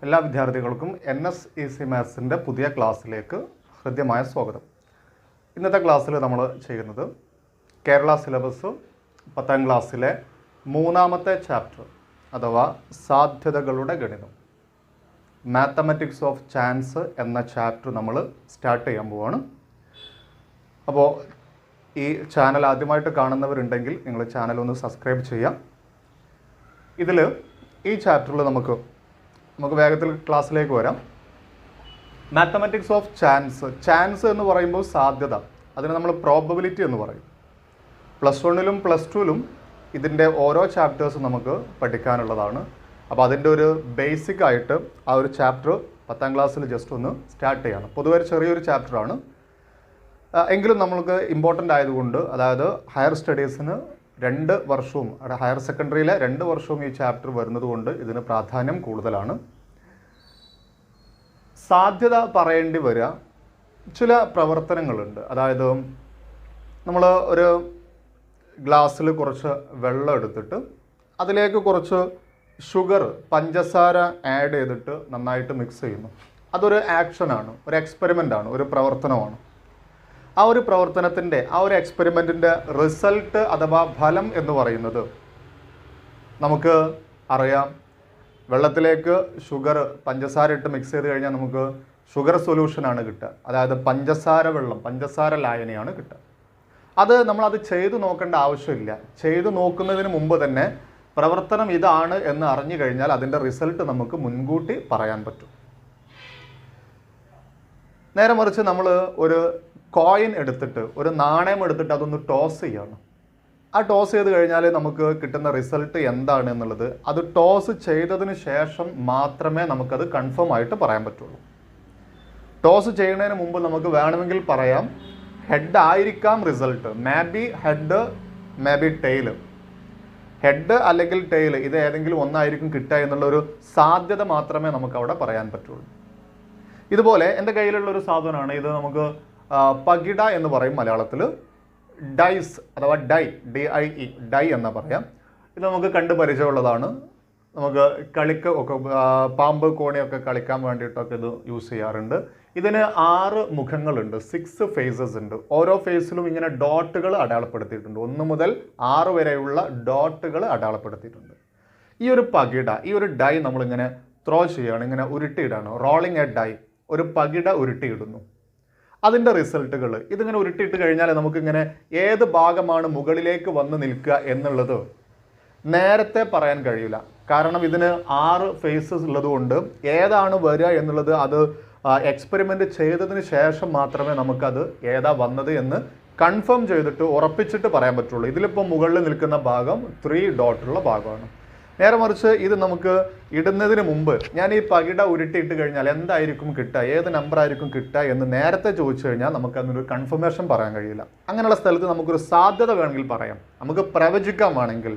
എല്ലാ വിദ്യാർത്ഥികൾക്കും NS മാത്സിൻ്റെ പുതിയ ക്ലാസ്സിലേക്ക് ഹൃദ്യമായ സ്വാഗതം. ഇന്നത്തെ ക്ലാസ്സിൽ നമ്മൾ ചെയ്യുന്നത് കേരള സിലബസ് 10ാം ക്ലാസ്സിലെ മൂന്നാമത്തെ ചാപ്റ്റർ അഥവാ സാധ്യതകളുടെ ഗണിതം, മാത്തമാറ്റിക്സ് ഓഫ് ചാൻസ് എന്ന ചാപ്റ്റർ നമ്മൾ സ്റ്റാർട്ട് ചെയ്യാൻ പോവാണ്. അപ്പോൾ ഈ ചാനൽ ആദ്യമായിട്ട് കാണുന്നവരുണ്ടെങ്കിൽ നിങ്ങൾ ചാനൽ ഒന്ന് സബ്സ്ക്രൈബ് ചെയ്യാം. ഈ ചാപ്റ്ററിൽ നമുക്ക് വേഗത്തിൽ ക്ലാസ്സിലേക്ക് വരാം. മാത്തമാറ്റിക്സ് ഓഫ് ചാൻസ് എന്ന് പറയുമ്പോൾ സാധ്യത, അതിന് നമ്മൾ പ്രോബബിലിറ്റി എന്ന് പറയും. +1ലും +2ലും ഇതിൻ്റെ ഓരോ ചാപ്റ്റേഴ്സും നമുക്ക് പഠിക്കാനുള്ളതാണ്. അപ്പോൾ അതിൻ്റെ ഒരു ബേസിക് ആയിട്ട് ആ ഒരു ചാപ്റ്റർ 10ാം ക്ലാസ്സിൽ ജസ്റ്റ് ഒന്ന് സ്റ്റാർട്ട് ചെയ്യണം. പൊതുവെ ചെറിയൊരു ചാപ്റ്ററാണ്, എങ്കിലും നമ്മൾക്ക് ഇമ്പോർട്ടൻ്റ് ആയതുകൊണ്ട്, അതായത് ഹയർ സ്റ്റഡീസിന് 2 വർഷവും ഹയർ സെക്കൻഡറിയിലെ 2 വർഷവും ഈ ചാപ്റ്റർ വരുന്നത് കൊണ്ട് ഇതിന് പ്രാധാന്യം കൂടുതലാണ്. സാധ്യത പറയേണ്ടി വരിക ചില പ്രവർത്തനങ്ങളുണ്ട്. അതായത് നമ്മൾ ഒരു ഗ്ലാസ്സിൽ കുറച്ച് വെള്ളം എടുത്തിട്ട് അതിലേക്ക് കുറച്ച് പഞ്ചസാര ആഡ് ചെയ്തിട്ട് നന്നായിട്ട് മിക്സ് ചെയ്യുന്നു. അതൊരു ആക്ഷനാണ്, ഒരു എക്സ്പെരിമെൻ്റാണ്, ഒരു പ്രവർത്തനമാണ്. ആ ഒരു പ്രവർത്തനത്തിൻ്റെ, ആ ഒരു എക്സ്പെരിമെൻറ്റിൻ്റെ റിസൾട്ട് അഥവാ ഫലം എന്ന് പറയുന്നത് നമുക്ക് അറിയാം. വെള്ളത്തിലേക്ക് പഞ്ചസാര ഇട്ട് മിക്സ് ചെയ്ത് കഴിഞ്ഞാൽ നമുക്ക് ഷുഗർ സൊല്യൂഷനാണ് കിട്ടുക. അതായത് പഞ്ചസാര ലായനിയാണ് കിട്ടുക. നമ്മളത് ചെയ്തു നോക്കേണ്ട ആവശ്യമില്ല. ചെയ്തു നോക്കുന്നതിന് മുമ്പ് തന്നെ പ്രവർത്തനം ഇതാണ് എന്ന് അറിഞ്ഞു കഴിഞ്ഞാൽ അതിൻ്റെ റിസൾട്ട് നമുക്ക് മുൻകൂട്ടി പറയാൻ പറ്റും. നേരെ മറിച്ച് നമ്മൾ ഒരു കോയിൻ എടുത്തിട്ട്, ഒരു നാണയം എടുത്തിട്ട് അതൊന്ന് ടോസ് ചെയ്യാണ്. ആ ടോസ് ചെയ്ത് കഴിഞ്ഞാൽ നമുക്ക് കിട്ടുന്ന റിസൾട്ട് എന്താണ് എന്നുള്ളത് അത് ടോസ് ചെയ്തതിന് ശേഷം മാത്രമേ നമുക്കത് കൺഫേം ആയിട്ട് പറയാൻ പറ്റുള്ളൂ. ടോസ് ചെയ്യുന്നതിന് മുമ്പ് നമുക്ക് വേണമെങ്കിൽ പറയാം ഹെഡ് ആയിരിക്കാം result, may be head, may be tail. Head അല്ലെങ്കിൽ ടെയിൽ, ഇത് ഏതെങ്കിലും ഒന്നായിരിക്കും കിട്ടുക എന്നുള്ളൊരു സാധ്യത മാത്രമേ നമുക്ക് അവിടെ പറയാൻ പറ്റുള്ളൂ. ഇതുപോലെ എൻ്റെ കയ്യിലുള്ളൊരു സാധനമാണ് ഇത്. നമുക്ക് പകിട എന്ന് പറയും മലയാളത്തിൽ. ഡൈസ് അഥവാ DIE ഡൈ എന്ന് പറയാം. ഇത് നമുക്ക് കണ്ട് പരിചയമുള്ളതാണ്. നമുക്ക് പാമ്പ് കോണിയൊക്കെ കളിക്കാൻ വേണ്ടിയിട്ടൊക്കെ ഇത് യൂസ് ചെയ്യാറുണ്ട്. ഇതിന് 6 മുഖങ്ങളുണ്ട്, 6 ഫേസസ് ഉണ്ട്. ഓരോ ഫേസിലും ഇങ്ങനെ ഡോട്ടുകൾ അടയാളപ്പെടുത്തിയിട്ടുണ്ട്. 1 മുതൽ 6 വരെയുള്ള ഡോട്ടുകൾ അടയാളപ്പെടുത്തിയിട്ടുണ്ട്. ഈ ഒരു പകിട, ഈ ഒരു ഡൈ നമ്മളിങ്ങനെ ത്രോ ചെയ്യുകയാണ്, ഇങ്ങനെ ഉരുട്ടിയിടാണ്. റോളിംഗ് എ ഡൈ, ഒരു പകിട ഉരുട്ടിയിടുന്നു. അതിൻ്റെ റിസൾട്ടുകൾ ഇതിങ്ങനെ ഉരുട്ടിയിട്ട് കഴിഞ്ഞാൽ നമുക്കിങ്ങനെ ഏത് ഭാഗമാണ് മുകളിലേക്ക് വന്ന് നിൽക്കുക എന്നുള്ളത് നേരത്തെ പറയാൻ കഴിയില്ല. കാരണം ഇതിന് 6 ഫേസസ് ഉള്ളതുകൊണ്ട് ഏതാണ് വരിക എന്നുള്ളത് അത് എക്സ്പെരിമെൻ്റ് ചെയ്തതിന് ശേഷം മാത്രമേ നമുക്കത് ഏതാ വന്നത് എന്ന് കൺഫേം ചെയ്തിട്ട് ഉറപ്പിച്ചിട്ട് പറയാൻ പറ്റുള്ളൂ. ഇതിലിപ്പോൾ മുകളിൽ നിൽക്കുന്ന ഭാഗം 3 ഡോട്ടുള്ള ഭാഗമാണ്. നേരെ മറിച്ച് ഇത് നമുക്ക് ഇടുന്നതിന് മുമ്പ് ഞാൻ ഈ പകിട ഉരുട്ടിയിട്ട് കഴിഞ്ഞാൽ എന്തായിരിക്കും കിട്ടുക, ഏത് നമ്പർ ആയിരിക്കും കിട്ടുക എന്ന് നേരത്തെ ചോദിച്ചു കഴിഞ്ഞാൽ നമുക്ക് അതിനൊരു കൺഫർമേഷൻ പറയാൻ കഴിയില്ല. അങ്ങനെയുള്ള സ്ഥലത്ത് നമുക്കൊരു സാധ്യത വേണമെങ്കിൽ പറയാം. നമുക്ക് പ്രവചിക്കാം, വേണമെങ്കിൽ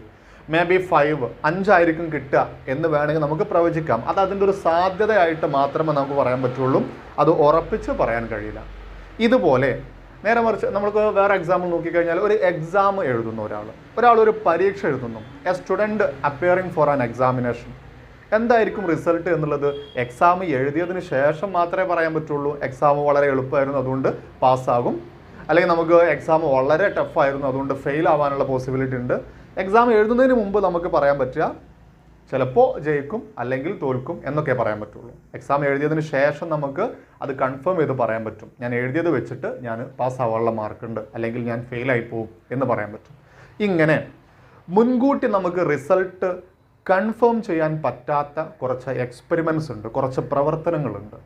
മേ ബി 5 ആയിരിക്കും കിട്ടുക എന്ന് വേണമെങ്കിൽ നമുക്ക് പ്രവചിക്കാം. അത് അതിൻ്റെ ഒരു സാധ്യതയായിട്ട് മാത്രമേ നമുക്ക് പറയാൻ പറ്റുള്ളൂ, അത് ഉറപ്പിച്ച് പറയാൻ കഴിയില്ല. ഇതുപോലെ നേരെ മറിച്ച് നമുക്ക് വേറെ എക്സാമ്പിൾ നോക്കിക്കഴിഞ്ഞാൽ, ഒരു എക്സാം എഴുതുന്ന ഒരാൾ ഒരു പരീക്ഷ എഴുതുന്നു. A student appearing for an examination. എന്തായിരിക്കും റിസൾട്ട് എന്നുള്ളത് എക്സാം എഴുതിയതിന് ശേഷം മാത്രമേ പറയാൻ പറ്റുള്ളൂ. എക്സാം വളരെ എളുപ്പമായിരുന്നു അതുകൊണ്ട് പാസ്സാകും, അല്ലെങ്കിൽ നമുക്ക് എക്സാം വളരെ ടഫായിരുന്നു അതുകൊണ്ട് ഫെയിൽ ആവാനുള്ള പോസിബിലിറ്റി ഉണ്ട്. എക്സാം എഴുതുന്നതിന് മുമ്പ് നമുക്ക് പറയാൻ പറ്റുക ചിലപ്പോൾ ജയിക്കും അല്ലെങ്കിൽ തോൽക്കും എന്നൊക്കെ പറയാൻ പറ്റുള്ളൂ. എക്സാം എഴുതിയതിന് ശേഷം നമുക്ക് അത് കൺഫേം ചെയ്ത് പറയാൻ പറ്റും. ഞാൻ എഴുതിയത് വെച്ചിട്ട് ഞാൻ പാസ്സാവാനുള്ള മാർക്കുണ്ട്, അല്ലെങ്കിൽ ഞാൻ ഫെയിലായി പോകും എന്ന് പറയാൻ പറ്റും. ഇങ്ങനെ മുൻകൂട്ടി നമുക്ക് റിസൾട്ട് കൺഫേം ചെയ്യാൻ പറ്റാത്ത കുറച്ച് എക്സ്പെരിമെൻറ്റ്സ് ഉണ്ട്, കുറച്ച് പ്രവർത്തനങ്ങളുണ്ട്.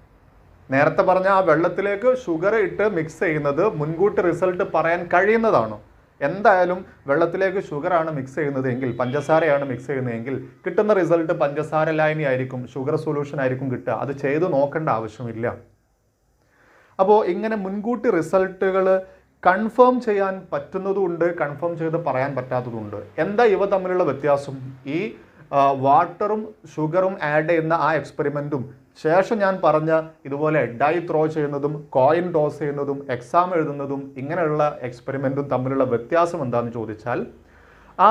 നേരത്തെ പറഞ്ഞ ആ വെള്ളത്തിലേക്ക് ഷുഗർ ഇട്ട് മിക്സ് ചെയ്യുന്നത് മുൻകൂട്ടി റിസൾട്ട് പറയാൻ കഴിയുന്നതാണ്. എന്തായാലും വെള്ളത്തിലേക്ക് ഷുഗറാണ് മിക്സ് ചെയ്യുന്നതെങ്കിൽ, പഞ്ചസാരയാണ് മിക്സ് ചെയ്യുന്നതെങ്കിൽ കിട്ടുന്ന റിസൾട്ട് പഞ്ചസാര ലായനി ആയിരിക്കും, ഷുഗർ സൊല്യൂഷൻ ആയിരിക്കും കിട്ടുക. അത് ചെയ്ത് നോക്കേണ്ട ആവശ്യമില്ല. അപ്പോൾ ഇങ്ങനെ മുൻകൂട്ടി റിസൾട്ടുകൾ കൺഫേം ചെയ്യാൻ പറ്റുന്നതുമുണ്ട്, കൺഫേം ചെയ്ത് പറയാൻ പറ്റാത്തതുണ്ട്. എന്താ ഇവ തമ്മിലുള്ള വ്യത്യാസം? ഈ വാട്ടറും ഷുഗറും ആഡ് ചെയ്യുന്ന ആ എക്സ്പെരിമെൻറ്റും ശേഷം ഞാൻ പറഞ്ഞ ഇതുപോലെ ഡൈ ത്രോ ചെയ്യുന്നതും കോയിൻ ടോസ് ചെയ്യുന്നതും എക്സാം എഴുതുന്നതും ഇങ്ങനെയുള്ള എക്സ്പെരിമെൻറ്റും തമ്മിലുള്ള വ്യത്യാസം എന്താണെന്ന് ചോദിച്ചാൽ, ആ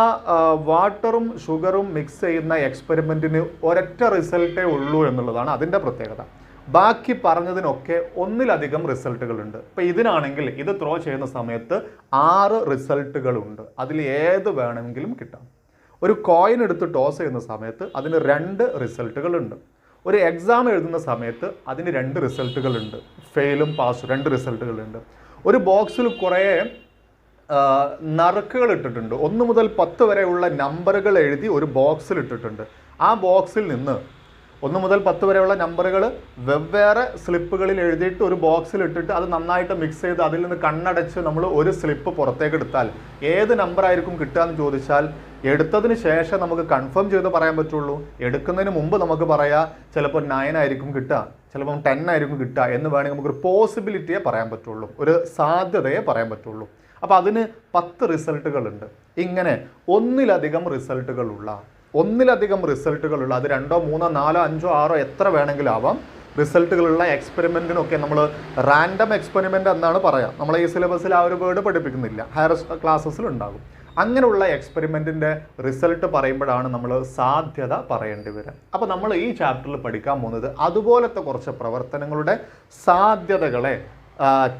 വാട്ടറും ഷുഗറും മിക്സ് ചെയ്യുന്ന എക്സ്പെരിമെൻറ്റിന് ഒരൊറ്റ റിസൾട്ടേ ഉള്ളൂ എന്നുള്ളതാണ് അതിൻ്റെ പ്രത്യേകത. ബാക്കി പറഞ്ഞതിനൊക്കെ ഒന്നിലധികം റിസൾട്ടുകളുണ്ട്. ഇപ്പോൾ ഇതിനാണെങ്കിൽ ഇത് ത്രോ ചെയ്യുന്ന സമയത്ത് 6 റിസൾട്ടുകളുണ്ട്. അതിൽ ഏത് വേണമെങ്കിലും കിട്ടാം. ഒരു കോയിൻ എടുത്ത് ടോസ് ചെയ്യുന്ന സമയത്ത് അതിന് 2 റിസൾട്ടുകളുണ്ട്. ഒരു എക്സാം എഴുതുന്ന സമയത്ത് അതിന് 2 റിസൾട്ടുകളുണ്ട്. ഫെയിലും പാസും 2 റിസൾട്ടുകളുണ്ട്. ഒരു ബോക്സിൽ കുറേ നറുക്കുകൾ ഇട്ടിട്ടുണ്ട്. 1 മുതൽ 10 വരെയുള്ള നമ്പറുകൾ എഴുതി ഒരു ബോക്സിൽ ഇട്ടിട്ടുണ്ട്. ആ ബോക്സിൽ നിന്ന് 1 മുതൽ 10 വരെയുള്ള നമ്പറുകൾ വെവ്വേറെ സ്ലിപ്പുകളിൽ എഴുതിയിട്ട് ഒരു ബോക്സിൽ ഇട്ടിട്ട് അത് നന്നായിട്ട് മിക്സ് ചെയ്ത് അതിൽ നിന്ന് കണ്ണടച്ച് നമ്മൾ ഒരു സ്ലിപ്പ് പുറത്തേക്ക് എടുത്താൽ ഏത് നമ്പർ ആയിരിക്കും കിട്ടുക എന്ന് ചോദിച്ചാൽ എടുത്തതിന് ശേഷം നമുക്ക് കൺഫേം ചെയ്ത് പറയാൻ പറ്റുള്ളൂ. എടുക്കുന്നതിന് മുമ്പ് നമുക്ക് പറയാം ചിലപ്പോൾ 9 ആയിരിക്കും കിട്ടുക, ചിലപ്പം 10 ആയിരിക്കും കിട്ടുക എന്ന് വേണമെങ്കിൽ നമുക്കൊരു പോസിബിലിറ്റിയെ പറയാൻ പറ്റുള്ളൂ, ഒരു സാധ്യതയെ പറയാൻ പറ്റുള്ളൂ. അപ്പോൾ അതിന് 10 റിസൾട്ടുകളുണ്ട്. ഇങ്ങനെ ഒന്നിലധികം റിസൾട്ടുകളുള്ള അത് 2, 3, 4, 5, 6 എത്ര വേണമെങ്കിലും ആവാം റിസൾട്ടുകളുള്ള എക്സ്പെരിമെൻറ്റിനൊക്കെ നമ്മൾ റാൻഡം എക്സ്പെരിമെൻ്റ് എന്നാണ് പറയുക. നമ്മൾ ഈ സിലബസിൽ ആ ഒരു വേർഡ് പഠിപ്പിക്കുന്നില്ല, ഹയർ ക്ലാസ്സസിൽ ഉണ്ടാകും. അങ്ങനെയുള്ള എക്സ്പെരിമെൻറ്റിൻ്റെ റിസൾട്ട് പറയുമ്പോഴാണ് നമ്മൾ സാധ്യത പറയേണ്ടി വരിക. അപ്പോൾ നമ്മൾ ഈ ചാപ്റ്ററിൽ പഠിക്കാൻ പോകുന്നത് അതുപോലത്തെ കുറച്ച് പ്രവർത്തനങ്ങളുടെ സാധ്യതകളെ,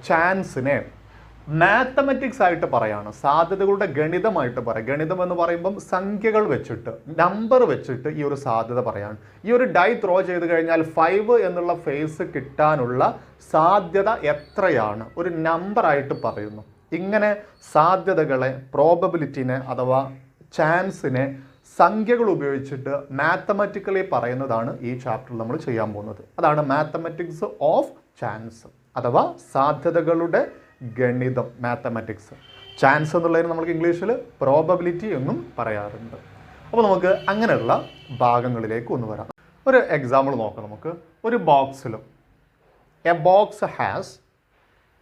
ചാൻസിനെ മാത്തമാറ്റിക്സ് ആയിട്ട് പറയാണ്, സാധ്യതകളുടെ ഗണിതമായിട്ട് പറയാം. ഗണിതം എന്ന് പറയുമ്പം സംഖ്യകൾ വെച്ചിട്ട്, നമ്പർ വെച്ചിട്ട് ഈ ഒരു സാധ്യത പറയാണ്. ഈ ഒരു ഡൈ ത്രോ ചെയ്ത് കഴിഞ്ഞാൽ 5 എന്നുള്ള ഫേസ് കിട്ടാനുള്ള സാധ്യത എത്രയാണ് ഒരു നമ്പറായിട്ട് പറയുന്നു. ഇങ്ങനെ സാധ്യതകളെ, പ്രോബബിലിറ്റിനെ അഥവാ ചാൻസിനെ സംഖ്യകൾ ഉപയോഗിച്ചിട്ട് മാത്തമാറ്റിക്കലി പറയുന്നതാണ് ഈ ചാപ്റ്ററിൽ നമ്മൾ ചെയ്യാൻ പോകുന്നത്. അതാണ് മാത്തമാറ്റിക്സ് ഓഫ് ചാൻസ് അഥവാ സാധ്യതകളുടെ ഗണിതം, മാത്തമാറ്റിക്സ്. ചാൻസ് എന്നുള്ളതിന് നമ്മൾക്ക് ഇംഗ്ലീഷിൽ പ്രോബബിലിറ്റി എന്നും പറയാറുണ്ട്. അപ്പോൾ നമുക്ക് അങ്ങനെയുള്ള ഭാഗങ്ങളിലേക്ക് ഒന്ന് വരാം. ഒരു എക്സാമ്പിൾ നോക്കാം. നമുക്ക് ഒരു ബോക്സിൽ A box has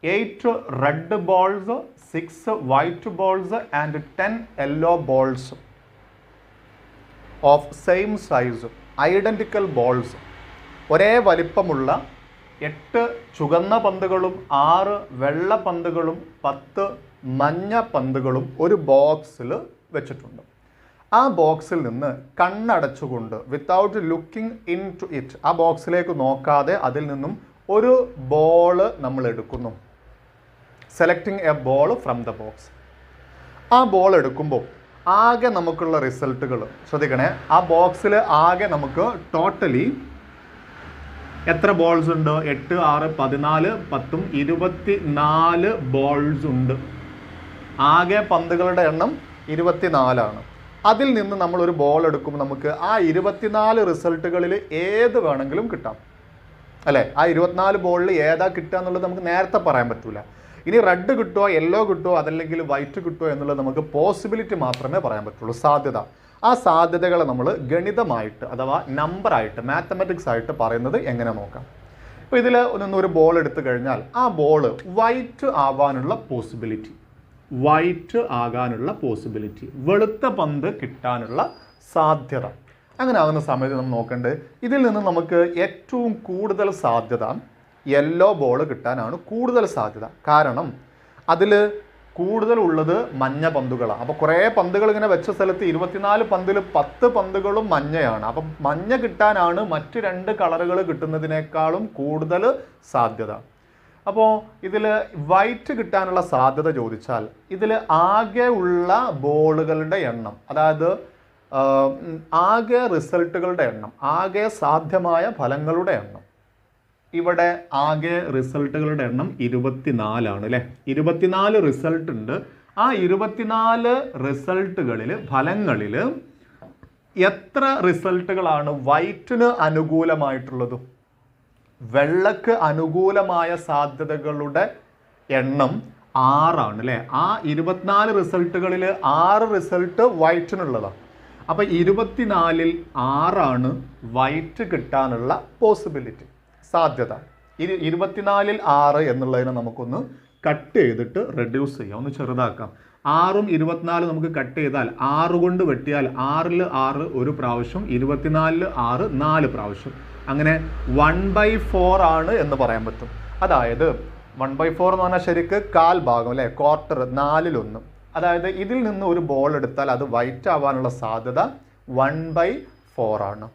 8 red balls, 6 white balls and 10 yellow balls of same size, identical balls. ഒരേ വലിപ്പമുള്ള 8 ചുവന്ന പന്തുകളും 6 വെള്ള പന്തുകളും 10 മഞ്ഞ പന്തുകളും ഒരു ബോക്സിൽ വെച്ചിട്ടുണ്ട്. ആ ബോക്സിൽ നിന്ന് കണ്ണടച്ചുകൊണ്ട്, without looking into it, ആ ബോക്സിലേക്ക് നോക്കാതെ അതിൽ നിന്നും ഒരു ബോള് നമ്മൾ എടുക്കുന്നു. Selecting a ball from the box. ആ ബോൾ എടുക്കുമ്പോൾ ആകെ നമുക്കുള്ള റിസൾട്ടുകൾ ശ്രദ്ധിക്കണേ. ആ ബോക്സിൽ ആകെ നമുക്ക് ടോട്ടലി എത്ര ബോൾസ് ഉണ്ട്? 8, 6, 14, 10, 24 ബോൾസ് ഉണ്ട്. ആകെ പന്തുകളുടെ എണ്ണം 24 അതിൽ നിന്ന് നമ്മൾ ഒരു ബോൾ എടുക്കുമ്പോൾ നമുക്ക് ആ 24 റിസൾട്ടുകളിൽ ഏത് വേണമെങ്കിലും കിട്ടാം, അല്ലേ? ആ 24 ബോളിൽ ഏതാ കിട്ടുക എന്നുള്ളത് നമുക്ക് നേരത്തെ പറയാൻ പറ്റൂല. ഇനി റെഡ് കിട്ടുമോ, യെല്ലോ കിട്ടുമോ, അതല്ലെങ്കിൽ വൈറ്റ് കിട്ടുമോ എന്നുള്ളത് നമുക്ക് പോസിബിലിറ്റി മാത്രമേ പറയാൻ പറ്റുള്ളൂ, സാധ്യത. ആ സാധ്യതകളെ നമ്മൾ ഗണിതമായിട്ട് അഥവാ നമ്പറായിട്ട്, മാത്തമാറ്റിക്സ് ആയിട്ട് പറയുന്നത് എങ്ങനെ നോക്കാം. അപ്പോൾ ഇതിൽ ഒരു ബോൾ എടുത്തു കഴിഞ്ഞാൽ ആ ബോൾ വൈറ്റ് ആവാനുള്ള പോസിബിലിറ്റി, വെളുത്ത പന്ത് കിട്ടാനുള്ള സാധ്യത. അങ്ങനെ ആകുന്ന സമയത്ത് നമ്മൾ നോക്കേണ്ടത്, ഇതിൽ നിന്ന് നമുക്ക് ഏറ്റവും കൂടുതൽ സാധ്യത യെല്ലോ ബോൾ കിട്ടാനാണ് കൂടുതൽ സാധ്യത. കാരണം അതിൽ കൂടുതലുള്ളത് മഞ്ഞ പന്തുകളാണ്. അപ്പോൾ കുറേ പന്തുകൾ ഇങ്ങനെ വെച്ച സ്ഥലത്ത് 24 പന്തിൽ 10 പന്തുകളും മഞ്ഞയാണ്. അപ്പം മഞ്ഞ കിട്ടാനാണ് മറ്റ് 2 കളറുകൾ കിട്ടുന്നതിനേക്കാളും കൂടുതൽ സാധ്യത. അപ്പോൾ ഇതിൽ വൈറ്റ് കിട്ടാനുള്ള സാധ്യത ചോദിച്ചാൽ ഇതിൽ ആകെ ഉള്ള ബോളുകളുടെ എണ്ണം, അതായത് ആകെ റിസൾട്ടുകളുടെ എണ്ണം, ആകെ സാധ്യമായ ഫലങ്ങളുടെ എണ്ണം, ഇവിടെ ആകെ റിസൾട്ടുകളുടെ എണ്ണം 24 അല്ലേ? 24 റിസൾട്ട് ഉണ്ട്. ആ 24 റിസൾട്ടുകളിൽ, ഫലങ്ങളിൽ എത്ര റിസൾട്ടുകളാണ് വൈറ്റിന് അനുകൂലമായിട്ടുള്ളത്? വെള്ളക്ക് അനുകൂലമായ സാധ്യതകളുടെ എണ്ണം 6 അല്ലേ? ആ 24 റിസൾട്ടുകളിൽ 6 റിസൾട്ട് വൈറ്റിനുള്ളതാണ്. അപ്പോൾ 24ൽ 6 വൈറ്റ് കിട്ടാനുള്ള പോസിബിലിറ്റി, സാധ്യത. 24ൽ 6 എന്നുള്ളതിനെ നമുക്കൊന്ന് കട്ട് ചെയ്തിട്ട് റെഡ്യൂസ് ചെയ്യാം, ഒന്ന് ചെറുതാക്കാം. 6ഉം 24 നമുക്ക് കട്ട് ചെയ്താൽ 6 കൊണ്ട് വെട്ടിയാൽ 6ൽ 6 ഒരു പ്രാവശ്യം, 24ൽ 6 4 പ്രാവശ്യം. അങ്ങനെ 1/4 ആണ് എന്ന് പറയാൻ പറ്റും. അതായത് 1/4 എന്ന് പറഞ്ഞാൽ ശരിക്ക് കാൽ ഭാഗം അല്ലേ, ക്വാർട്ടർ, 4/1. അതായത് ഇതിൽ നിന്ന് ഒരു ബോൾ എടുത്താൽ അത് വൈറ്റ് ആവാനുള്ള സാധ്യത 1/4 ആണ്.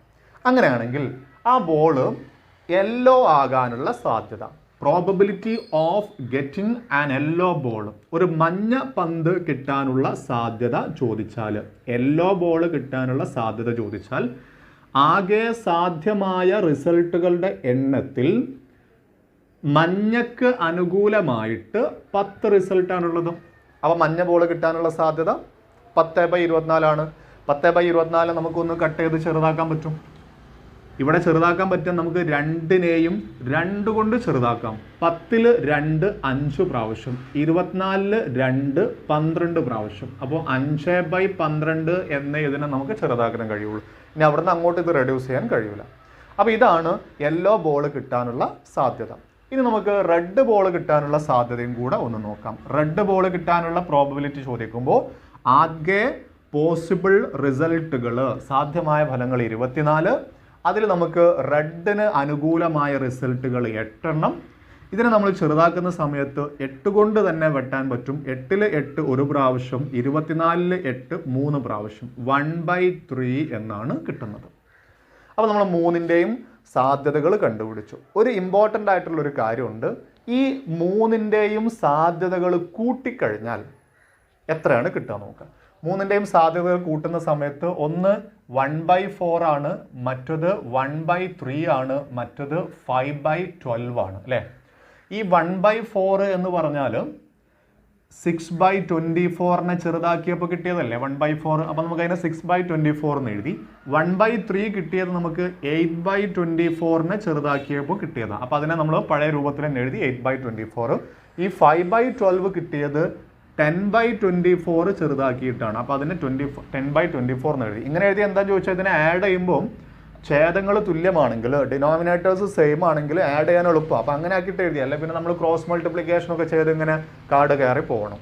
അങ്ങനെയാണെങ്കിൽ ആ ബോള് യെല്ലോ ആകാനുള്ള സാധ്യത, probability of getting an yellow ball, ഒരു മഞ്ഞ പന്ത് കിട്ടാനുള്ള സാധ്യത ചോദിച്ചാൽ, യെല്ലോ ബോൾ കിട്ടാനുള്ള സാധ്യത ചോദിച്ചാൽ ആകെ സാധ്യമായ റിസൾട്ടുകളുടെ എണ്ണത്തിൽ മഞ്ഞക്ക് അനുകൂലമായിട്ട് 10 റിസൾട്ടാണുള്ളത്. അപ്പോൾ മഞ്ഞ ബോൾ കിട്ടാനുള്ള സാധ്യത 10/24 ആണ്. 10/24 നമുക്കൊന്ന് കട്ട് ചെയ്ത് ചെറുതാക്കാൻ പറ്റും. ഇവിടെ ചെറുതാക്കാൻ പറ്റും. നമുക്ക് 2നെയും 2 കൊണ്ട് ചെറുതാക്കാം. 10ൽ 2 5 പ്രാവശ്യം, 24ൽ 2 12 പ്രാവശ്യം. അപ്പോൾ 5/12 എന്ന ഇതിനെ നമുക്ക് ചെറുതാക്കാൻ കഴിയുള്ളൂ. ഇനി അവിടുന്ന് അങ്ങോട്ട് ഇത് റെഡ്യൂസ് ചെയ്യാൻ കഴിയില്ല. അപ്പോൾ ഇതാണ് യെല്ലോ ബോൾ കിട്ടാനുള്ള സാധ്യത. ഇനി നമുക്ക് റെഡ് ബോൾ കിട്ടാനുള്ള സാധ്യതയും കൂടെ ഒന്ന് നോക്കാം. റെഡ് ബോൾ കിട്ടാനുള്ള പ്രോബബിലിറ്റി ചോദിക്കുമ്പോൾ ആകെ പോസിബിൾ റിസൾട്ടുകൾ, സാധ്യമായ ഫലങ്ങൾ 24. അതിൽ നമുക്ക് റെഡിന് അനുകൂലമായ റിസൾട്ടുകൾ 8 എണ്ണം. ഇതിനെ നമ്മൾ ചെറുതാക്കുന്ന സമയത്ത് 8 കൊണ്ട് തന്നെ വെട്ടാൻ പറ്റും. 8ൽ 8 1 പ്രാവശ്യം, 24ൽ 8 3 പ്രാവശ്യം, 1/3 എന്നാണ് കിട്ടുന്നത്. അപ്പോൾ നമ്മൾ 3ൻ്റെയും സാധ്യതകൾ കണ്ടുപിടിച്ചു. ഒരു ഇമ്പോർട്ടൻ്റ് ആയിട്ടുള്ളൊരു കാര്യമുണ്ട്. ഈ 3ൻ്റെയും സാധ്യതകൾ കൂട്ടിക്കഴിഞ്ഞാൽ എത്രയാണ് കിട്ടുക നോക്കാം. 3ൻ്റെയും സാധ്യതകൾ കൂട്ടുന്ന സമയത്ത് ഒന്ന് 1/4 ആണ്, മറ്റത് 1/3 ആണ്, മറ്റത് 5/12 ആണ് അല്ലേ. ഈ 1/4 എന്ന് പറഞ്ഞാൽ 6/24 ചെറുതാക്കിയപ്പോൾ കിട്ടിയതല്ലേ 1/4. അപ്പോൾ നമുക്ക് അതിനെ 6/24 എന്ന് എഴുതി. 1/3 കിട്ടിയത് നമുക്ക് 8/24 ചെറുതാക്കിയപ്പോൾ കിട്ടിയതാണ്. അപ്പോൾ അതിനെ നമ്മൾ പഴയ രൂപത്തിൽ തന്നെ എഴുതി 8/24. ഈ 5/12 കിട്ടിയത് 10/24 ചെറുതാക്കിയിട്ടാണ്. അപ്പോൾ അതിനെ 10/24 എന്ന് എഴുതി. ഇങ്ങനെ എഴുതി എന്താ ചോദിച്ചാൽ ഇതിനെ ആഡ് ചെയ്യുമ്പോൾ ഛേദങ്ങൾ തുല്യമാണെങ്കിൽ, ഡിനോമിനേറ്റേഴ്സ് സെയിം ആണെങ്കിൽ ആഡ് ചെയ്യാൻ എളുപ്പം. അപ്പോൾ അങ്ങനെ ആക്കിയിട്ട് എഴുതി. അല്ലെ പിന്നെ നമ്മൾ ക്രോസ് മൾട്ടിപ്ലിക്കേഷനൊക്കെ ചെയ്ത് ഇങ്ങനെ കാർഡ് കയറി പോകണം.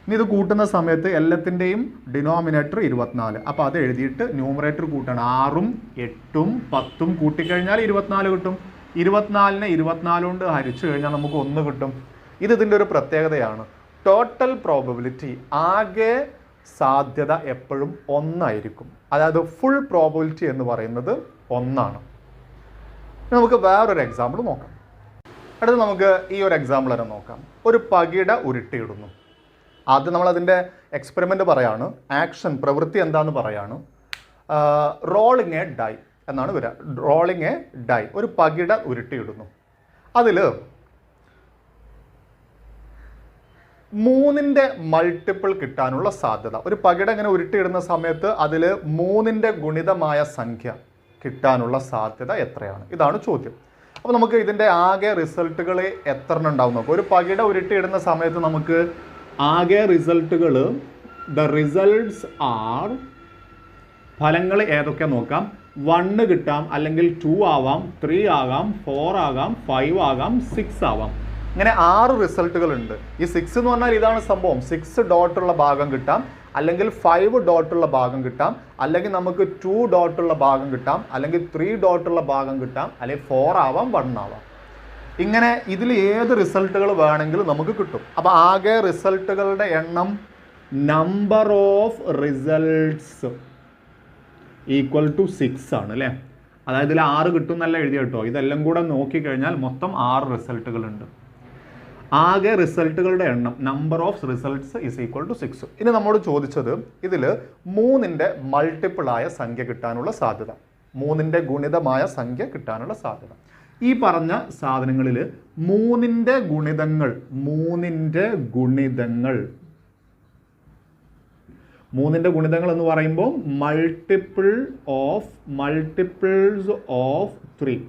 ഇനി ഇത് കൂട്ടുന്ന സമയത്ത് എല്ലാത്തിൻ്റെയും ഡിനോമിനേറ്റർ 24. അപ്പോൾ അത് എഴുതിയിട്ട് ന്യൂമറേറ്റർ കൂട്ടണം. 6ഉം 8ഉം 10ഉം കൂട്ടിക്കഴിഞ്ഞാൽ 24 കിട്ടും. 24നെ 24 കൊണ്ട് ഹരിച്ചു കഴിഞ്ഞാൽ നമുക്ക് 1 കിട്ടും. ഇതിൻ്റെ ഒരു പ്രത്യേകതയാണ്. ടോട്ടൽ പ്രോബബിലിറ്റി, ആകെ സാധ്യത എപ്പോഴും 1 ആയിരിക്കും. അതായത് ഫുൾ പ്രോബബിലിറ്റി എന്ന് പറയുന്നത് 1 ആണ്. നമുക്ക് വേറൊരു എക്സാമ്പിൾ നോക്കാം. അടുത്ത് നമുക്ക് ഈ ഒരു എക്സാമ്പിൾ തന്നെ നോക്കാം. ഒരു പകിട ഉരുട്ടിയിടുന്നു. ആദ്യം നമ്മൾ അതിൻ്റെ എക്സ്പെരിമെൻ്റ് പറയാണ്, ആക്ഷൻ പ്രവൃത്തി എന്താണെന്ന് പറയാണ്. റോളിങ് എ ഡൈ എന്നാണ് വരിക. റോളിങ് എ ഡൈ, ഒരു പകിട ഉരുട്ടിയിടുന്നു. അതിൽ 3ൻ്റെ മൾട്ടിപ്പിൾ കിട്ടാനുള്ള സാധ്യത, ഒരു പകിട ഇങ്ങനെ ഉരുട്ടിയിടുന്ന സമയത്ത് അതിൽ 3ൻ്റെ ഗുണിതമായ സംഖ്യ കിട്ടാനുള്ള സാധ്യത എത്രയാണ്? ഇതാണ് ചോദ്യം. അപ്പോൾ നമുക്ക് ഇതിൻ്റെ ആകെ റിസൾട്ടുകൾ എത്ര ഉണ്ടാവും നോക്കാം. ഒരു പകിട ഉരുട്ടിയിടുന്ന സമയത്ത് നമുക്ക് ആകെ റിസൾട്ടുകൾ, ദ റിസൾട്ട്സ് ആർ, ഫലങ്ങൾ ഏതൊക്കെ നോക്കാം. 1 കിട്ടാം, അല്ലെങ്കിൽ 2 ആവാം, 3 ആകാം, 4 ആകാം, 5 ആകാം, 6 ആവാം. ഇങ്ങനെ 6 റിസൾട്ടുകൾ ഉണ്ട്. ഈ 6 എന്ന് പറഞ്ഞാൽ ഇതാണ് സംഭവം. 6 ഡോട്ടുള്ള ഭാഗം കിട്ടാം, അല്ലെങ്കിൽ 5 ഡോട്ടുള്ള ഭാഗം കിട്ടാം, അല്ലെങ്കിൽ നമുക്ക് 2 ഡോട്ടുള്ള ഭാഗം കിട്ടാം, അല്ലെങ്കിൽ 3 ഡോട്ടുള്ള ഭാഗം കിട്ടാം, അല്ലെങ്കിൽ 4 ആവാം, 1 ആവാം. ഇങ്ങനെ ഇതിൽ ഏത് റിസൾട്ടുകൾ വേണമെങ്കിലും നമുക്ക് കിട്ടും. അപ്പോൾ ആകെ റിസൾട്ടുകളുടെ എണ്ണം number of results equal to 6 ആണ് അല്ലേ. അതായത് ഇതിൽ 6 കിട്ടും എന്നല്ല എഴുതി കേട്ടോ. ഇതെല്ലാം കൂടെ നോക്കിക്കഴിഞ്ഞാൽ മൊത്തം 6 റിസൾട്ടുകളുണ്ട്. ആകെ റിസൾട്ടുകളുടെ എണ്ണം, number of results is equal to 6. ഇനി നമ്മോട് ചോദിച്ചത് ഇതിൽ 3ൻ്റെ മൾട്ടിപ്പിളായ സംഖ്യ കിട്ടാനുള്ള സാധ്യത, 3ൻ്റെ ഗുണിതമായ സംഖ്യ കിട്ടാനുള്ള സാധ്യത. ഈ പറഞ്ഞ സാധനങ്ങളിൽ 3ൻ്റെ ഗുണിതങ്ങൾ, 3ൻ്റെ ഗുണിതങ്ങൾ എന്ന് പറയുമ്പോൾ മൾട്ടിപ്പിൾസ് ഓഫ് 3.